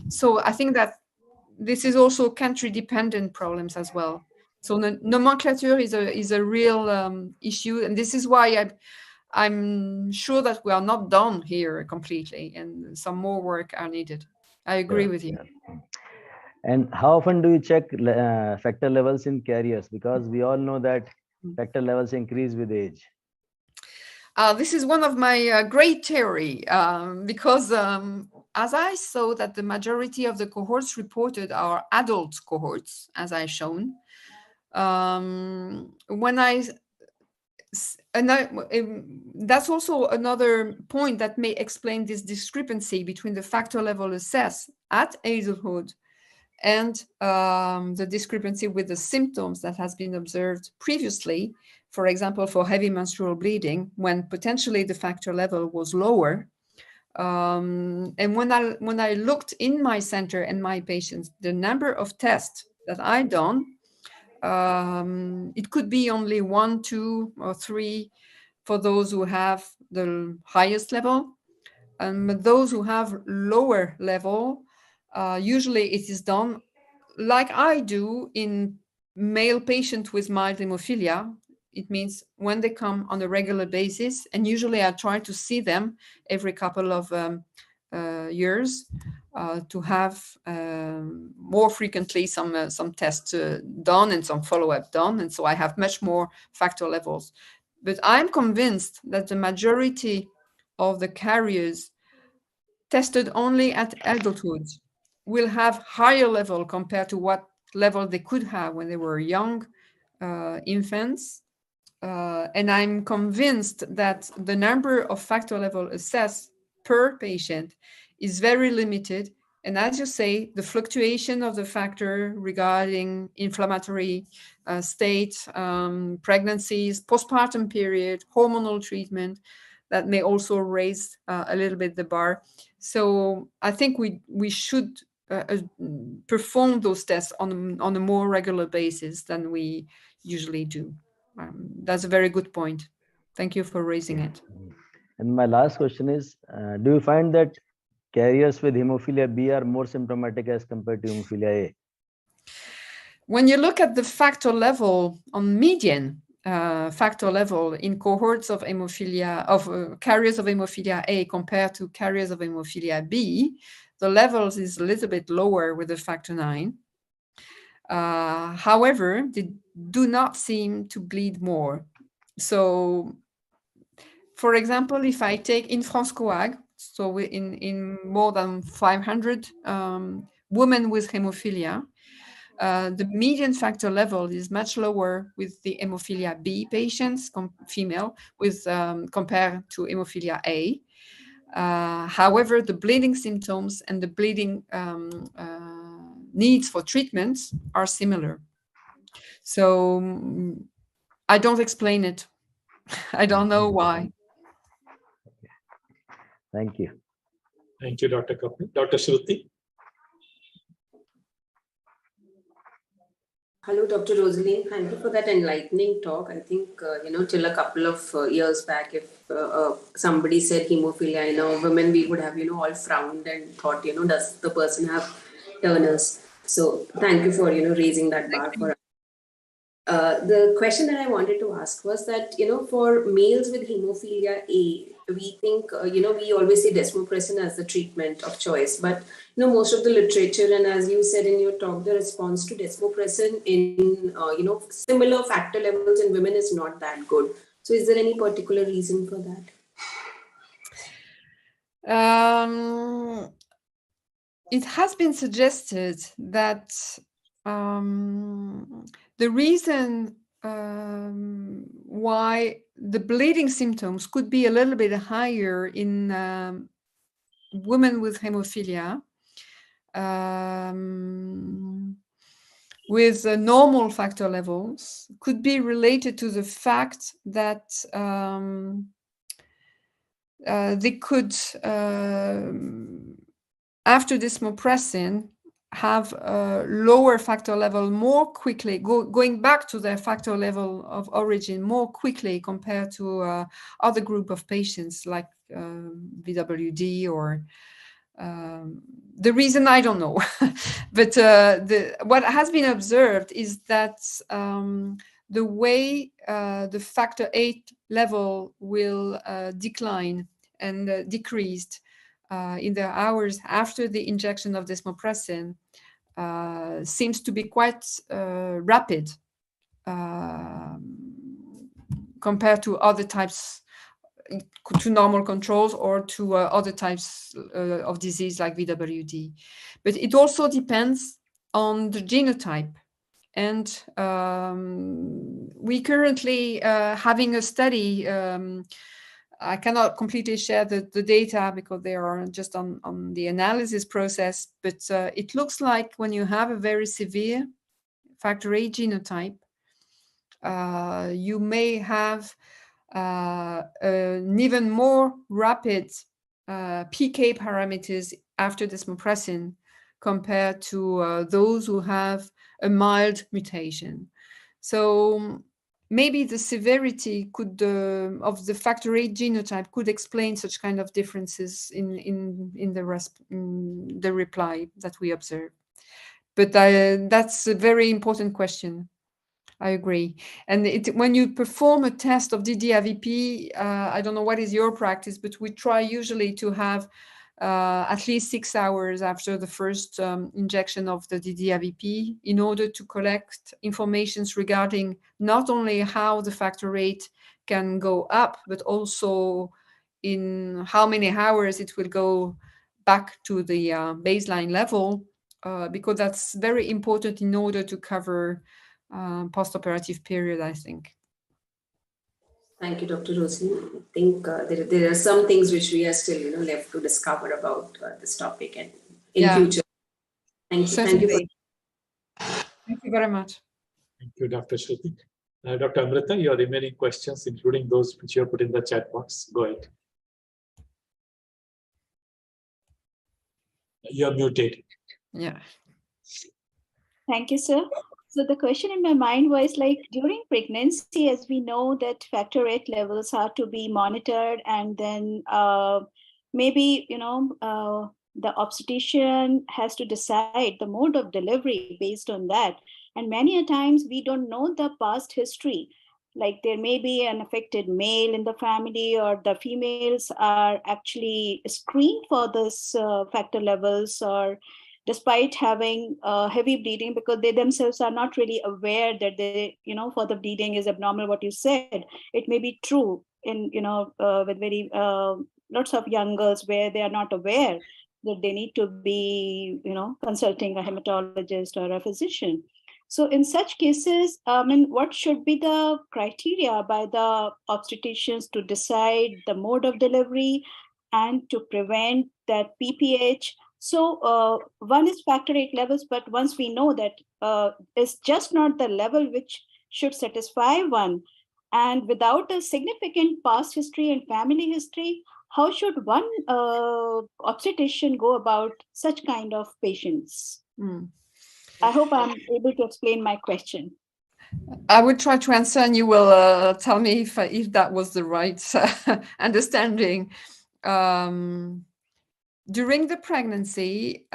So I think that this is also country dependent problems as well. So nomenclature is a real issue, and this is why I'm sure that we are not done here completely, and some more work are needed. I agree with you. And how often do you check factor levels in carriers? Because we all know that factor levels increase with age. This is one of my great theory, because as I saw that the majority of the cohorts reported are adult cohorts, as I've shown. That's also another point that may explain this discrepancy between the factor level assessed at adulthood and the discrepancy with the symptoms that has been observed previously, for example, for heavy menstrual bleeding, when potentially the factor level was lower. And when I looked in my center and my patients, the number of tests that I done, it could be only 1, 2, or 3 for those who have the highest level. And those who have lower level, usually it is done like I do in male patients with mild hemophilia. It means when they come on a regular basis, and usually I try to see them every couple of years to have more frequently some tests done and some follow-up done. And so I have much more factor levels. But I'm convinced that the majority of the carriers tested only at adulthood will have higher level compared to what level they could have when they were young infants. And I'm convinced that the number of factor level assessed per patient is very limited. And as you say, the fluctuation of the factor regarding inflammatory state, pregnancies, postpartum period, hormonal treatment, that may also raise a little bit the bar. So I think we should perform those tests on a more regular basis than we usually do. That's a very good point. Thank you for raising it. And my last question is, do you find that carriers with hemophilia B are more symptomatic as compared to hemophilia A? When you look at the factor level on median, factor level in cohorts of hemophilia carriers of hemophilia A compared to carriers of hemophilia B, the levels is a little bit lower with the factor 9. However, they do not seem to bleed more. So, for example, if I take in France Coag, so in more than 500 women with hemophilia, the median factor level is much lower with the hemophilia B patients, female, with compared to hemophilia A. However, the bleeding symptoms and the bleeding needs for treatments are similar. So I don't explain it. I don't know why. Thank you. Thank you, Dr. Kapil. Dr. Shruti. Hello, Dr. Rosaline. Thank you for that enlightening talk. I think, till a couple of years back, if somebody said hemophilia, women, we would have, all frowned and thought, does the person have Turner's? So thank you for, raising that bar for us. The question that I wanted to ask was that, for males with hemophilia A, we think, we always say desmopressin as the treatment of choice, but, most of the literature, and as you said in your talk, the response to desmopressin in, similar factor levels in women is not that good. So is there any particular reason for that? It has been suggested that the reason why the bleeding symptoms could be a little bit higher in women with hemophilia with normal factor levels could be related to the fact that they could, after desmopressin, have a lower factor level more quickly, going back to their factor level of origin more quickly compared to other group of patients like VWD or the reason I don't know. But what has been observed is that the way the factor 8 level will decline and decreased in the hours after the injection of desmopressin seems to be quite rapid compared to other types, to normal controls or to other types of disease like VWD. But it also depends on the genotype. And we currently having a study, I cannot completely share the data because they are just on the analysis process, but it looks like when you have a very severe factor 8 genotype, you may have an even more rapid PK parameters after desmopressin compared to those who have a mild mutation. So maybe the severity could of the factor 8 genotype could explain such kind of differences in the reply that we observe. But that's a very important question. I agree. And when you perform a test of DDIVP, I don't know what is your practice, but we try usually to have at least 6 hours after the first injection of the DDIVP in order to collect information regarding not only how the factor 8 can go up, but also in how many hours it will go back to the baseline level, because that's very important in order to cover post-operative period, I think. Thank you, Dr. Rosaline. I think there are some things which we are still, left to discover about this topic and in future. Thank you. Certainly. Thank you very much. Thank you, Dr. Shruti. Dr. Amrita, your remaining questions, including those which you have put in the chat box, go ahead. You're muted. Yeah. Thank you, sir. So the question in my mind was like during pregnancy, as we know that factor 8 levels are to be monitored, and then maybe, the obstetrician has to decide the mode of delivery based on that. And many a times we don't know the past history. like there may be an affected male in the family, or the females are actually screened for this factor levels, or despite having heavy bleeding, because they themselves are not really aware that they, for the bleeding is abnormal. What you said, it may be true in, with very lots of young girls where they are not aware that they need to be, consulting a hematologist or a physician. So in such cases, what should be the criteria by the obstetricians to decide the mode of delivery and to prevent that PPH? So one is factor VIII levels, but once we know that it's just not the level which should satisfy one, and without a significant past history and family history, how should one obstetrician go about such kind of patients? I hope I'm able to explain my question. I will try to answer, and you will tell me if that was the right understanding. During the pregnancy,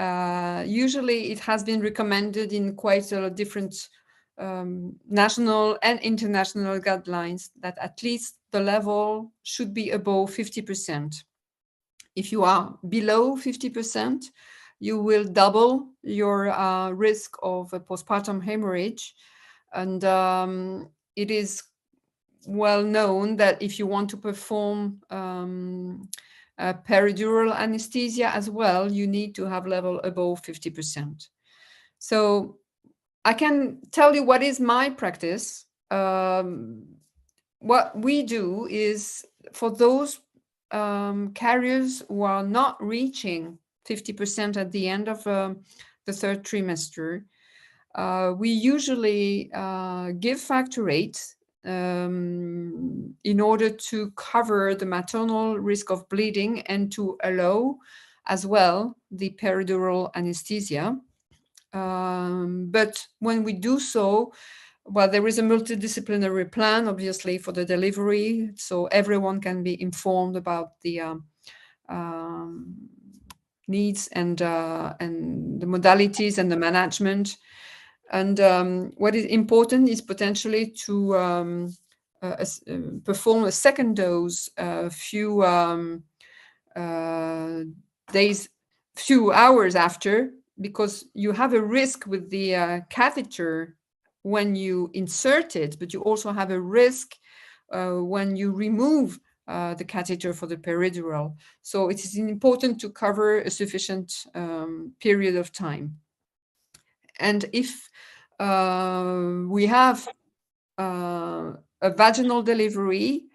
usually it has been recommended in quite a different national and international guidelines that at least the level should be above 50%. If you are below 50%, you will double your risk of a postpartum hemorrhage. And it is well known that if you want to perform peridural anesthesia as well, you need to have level above 50%. So I can tell you what is my practice. What we do is for those carriers who are not reaching 50% at the end of the third trimester, we usually give factor VIII in order to cover the maternal risk of bleeding and to allow as well the peridural anesthesia. But when we do so, well, there is a multidisciplinary plan, obviously, for the delivery, so everyone can be informed about the needs and the modalities and the management. And what is important is potentially to perform a second dose a few hours after, because you have a risk with the catheter when you insert it, but you also have a risk when you remove the catheter for the peridural. So it is important to cover a sufficient period of time. And if we have a vaginal delivery,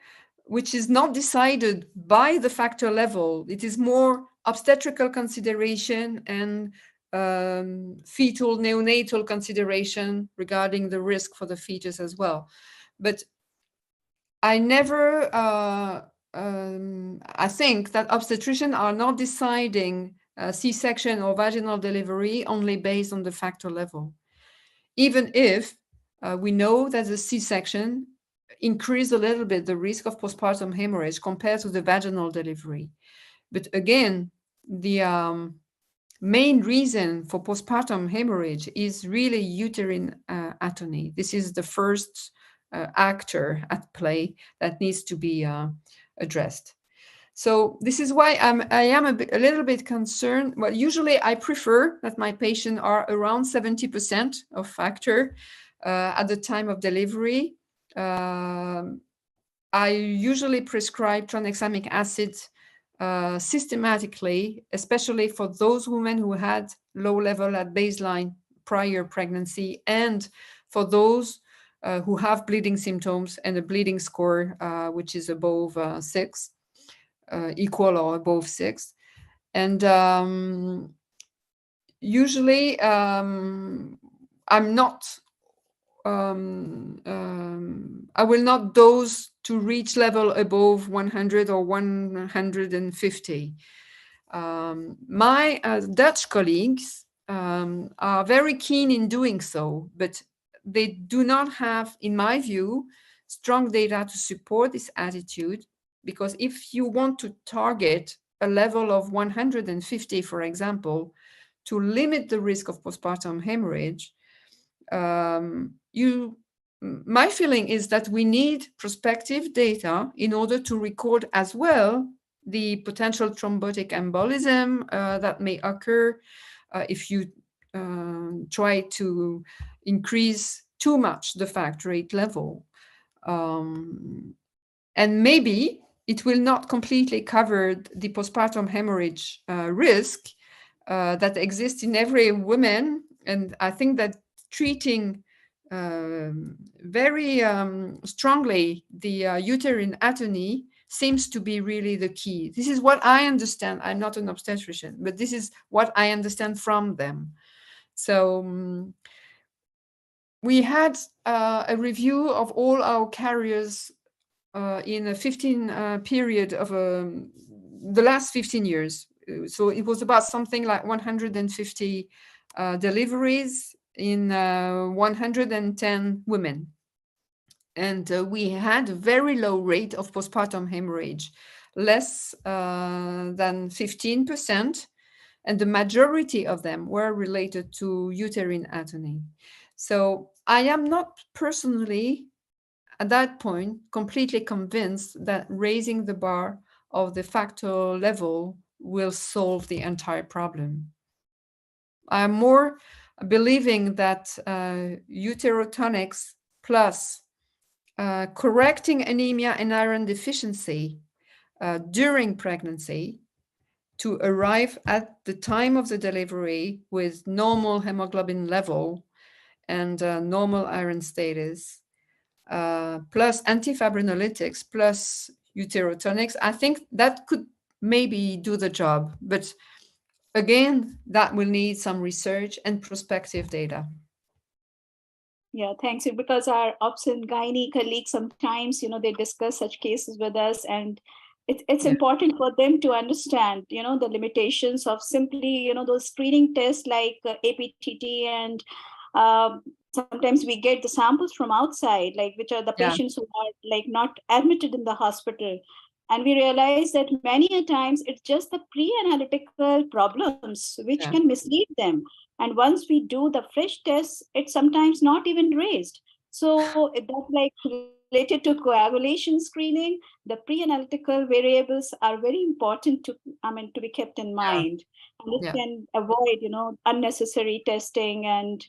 which is not decided by the factor level, it is more obstetrical consideration and fetal neonatal consideration regarding the risk for the fetus as well. But I never, I think that obstetricians are not deciding C-section or vaginal delivery only based on the factor level. Even if we know that the C-section increase a little bit the risk of postpartum hemorrhage compared to the vaginal delivery. But again, the main reason for postpartum hemorrhage is really uterine atony. This is the first actor at play that needs to be addressed. So this is why I am a little bit concerned. Well, usually I prefer that my patients are around 70% of factor at the time of delivery. I usually prescribe tranexamic acid systematically, especially for those women who had low level at baseline prior pregnancy, and for those who have bleeding symptoms and a bleeding score which is above 6, equal or above 6. And usually I'm not, I will not dose to reach level above 100 or 150. My Dutch colleagues are very keen in doing so, but they do not have, in my view, strong data to support this attitude, because if you want to target a level of 150, for example, to limit the risk of postpartum hemorrhage, you my feeling is that we need prospective data in order to record as well the potential thrombotic embolism that may occur if you try to increase too much the factor VIII level. And maybe it will not completely cover the postpartum hemorrhage risk that exists in every woman. And I think that treating very strongly the uterine atony seems to be really the key. This is what I understand. I'm not an obstetrician, but this is what I understand from them. So we had a review of all our carriers in a 15 period of the last 15 years. So it was about something like 150 deliveries in 110 women. And we had a very low rate of postpartum hemorrhage, less than 15%. And the majority of them were related to uterine atony. So I am not personally, at that point, completely convinced that raising the bar of the factor level will solve the entire problem. I'm more believing that uterotonics plus correcting anemia and iron deficiency during pregnancy to arrive at the time of the delivery with normal hemoglobin level and normal iron status, plus antifibrinolytics, plus uterotonics, I think that could maybe do the job. But again, that will need some research and prospective data. Yeah, thanks. Because our ops and gynae colleagues sometimes, they discuss such cases with us, and it's important for them to understand, the limitations of simply, those screening tests like APTT, and sometimes we get the samples from outside, like which are the patients who are like not admitted in the hospital. And we realize that many a times it's just the pre-analytical problems which can mislead them. And once we do the fresh tests, it's sometimes not even raised. So that's like related to coagulation screening. The pre-analytical variables are very important to be kept in mind. And this can avoid, unnecessary testing and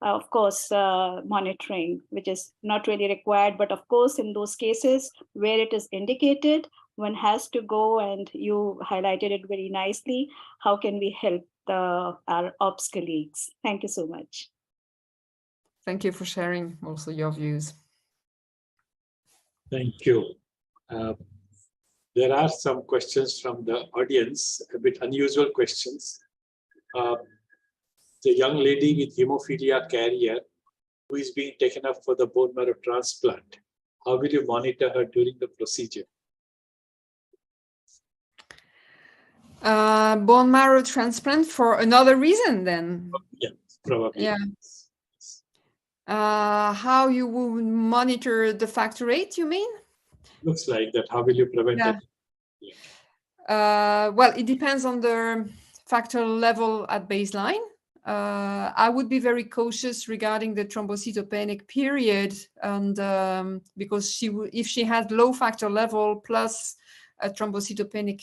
of course, monitoring, which is not really required. But of course, in those cases where it is indicated, one has to go, and you highlighted it very nicely. How can we help our ops colleagues? Thank you so much. Thank you for sharing also your views. Thank you. There are some questions from the audience, a bit unusual questions. The young lady with hemophilia carrier who is being taken up for the bone marrow transplant, how will you monitor her during the procedure? Bone marrow transplant for another reason then? Yeah, probably. Yeah. How you will monitor the factor VIII, you mean? Looks like that. How will you prevent it? Well, it depends on the factor level at baseline. I would be very cautious regarding the thrombocytopenic period, and because if she had low factor level plus a thrombocytopenic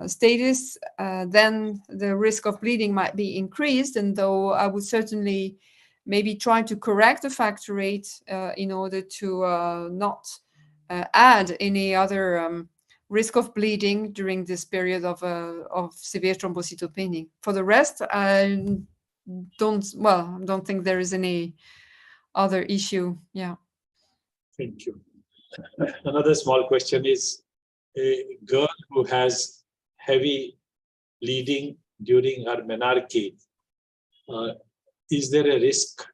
status, then the risk of bleeding might be increased. And though I would certainly maybe try to correct the factor VIII in order to not add any other risk of bleeding during this period of severe thrombocytopenia. For the rest, I don't think there is any other issue. Yeah. Thank you. Another small question is, a girl who has heavy bleeding during her menarche, is there a risk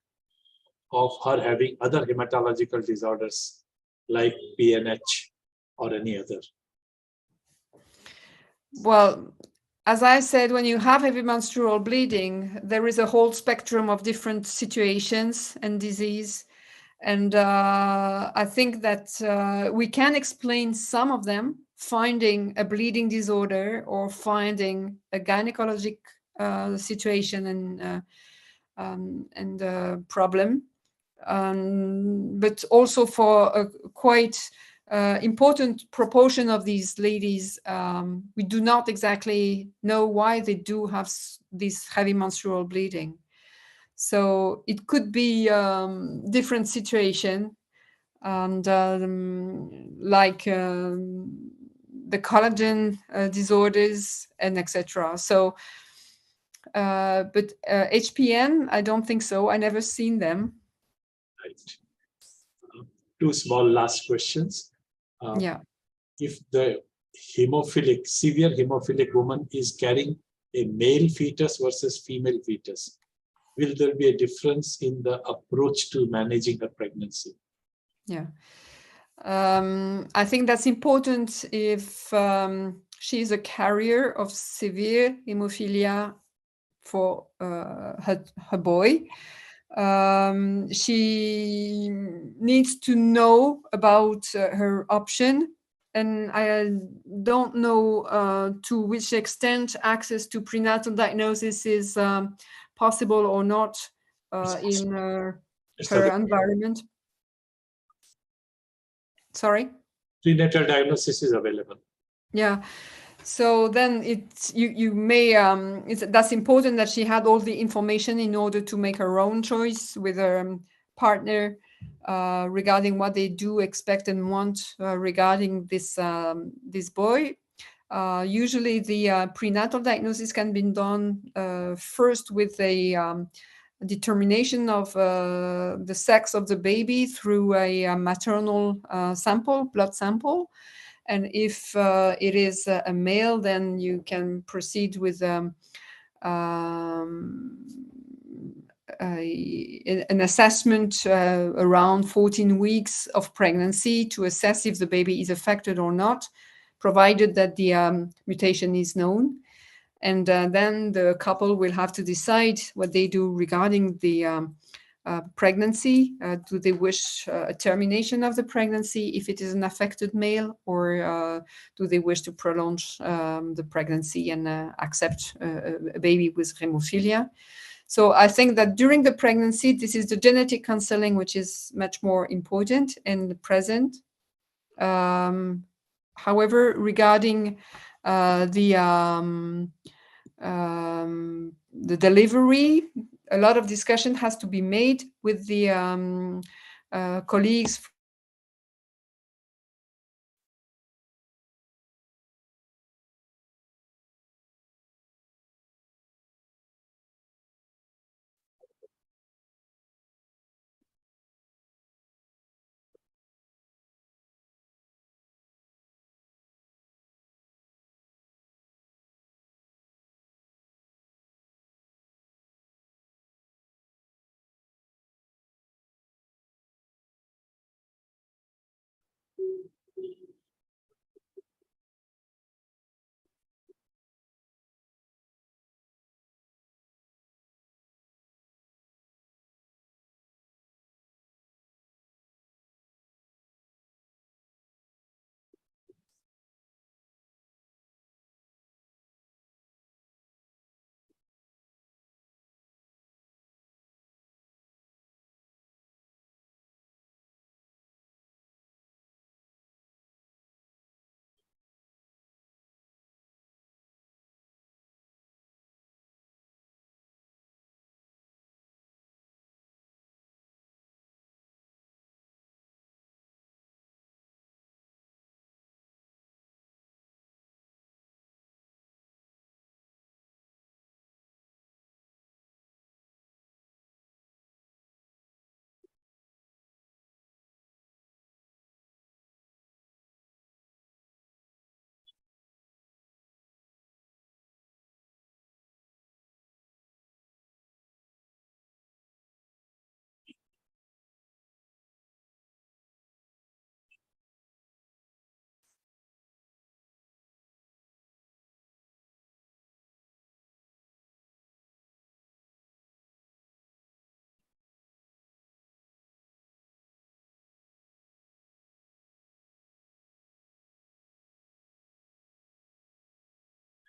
of her having other hematological disorders like PNH or any other? Well, as I said, when you have heavy menstrual bleeding, there is a whole spectrum of different situations and disease. And I think that we can explain some of them, finding a bleeding disorder or finding a gynecologic situation and problem. but also for a quite important proportion of these ladies, we do not exactly know why they do have this heavy menstrual bleeding. So it could be different situation, and like the collagen disorders and etc. So, but HPN, I don't think so. I never seen them. Right. Two small last questions. Yeah. If the severe hemophilic woman is carrying a male fetus versus female fetus, will there be a difference in the approach to managing her pregnancy? Yeah. I think that's important if she's a carrier of severe hemophilia for her boy. She needs to know about her option, and I don't know to which extent access to prenatal diagnosis is possible or not in her environment. Sorry? Prenatal diagnosis is available. Yeah. So then you may that's important that she had all the information in order to make her own choice with her partner regarding what they do expect and want regarding this boy. Usually the prenatal diagnosis can be done first with a determination of the sex of the baby through a maternal blood sample. And if it is a male, then you can proceed with an assessment around 14 weeks of pregnancy to assess if the baby is affected or not, provided that the mutation is known. And then the couple will have to decide what they do regarding the pregnancy. Do they wish a termination of the pregnancy if it is an affected male, or do they wish to prolong the pregnancy and accept a baby with hemophilia? So I think that during the pregnancy, this is the genetic counseling which is much more important and present. However, regarding the delivery, a lot of discussion has to be made with the colleagues.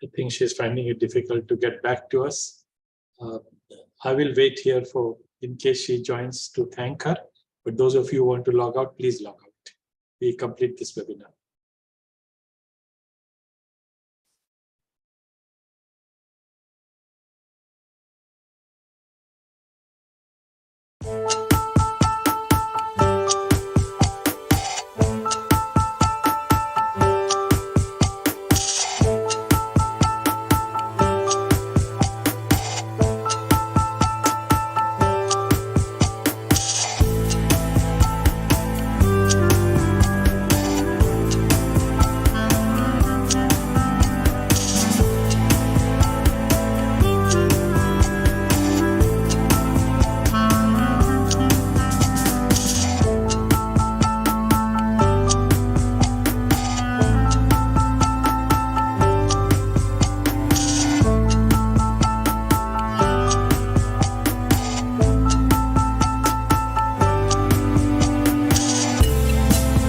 I think she's finding it difficult to get back to us. I will wait here for in case she joins to thank her. But those of you who want to log out, please log out. We complete this webinar.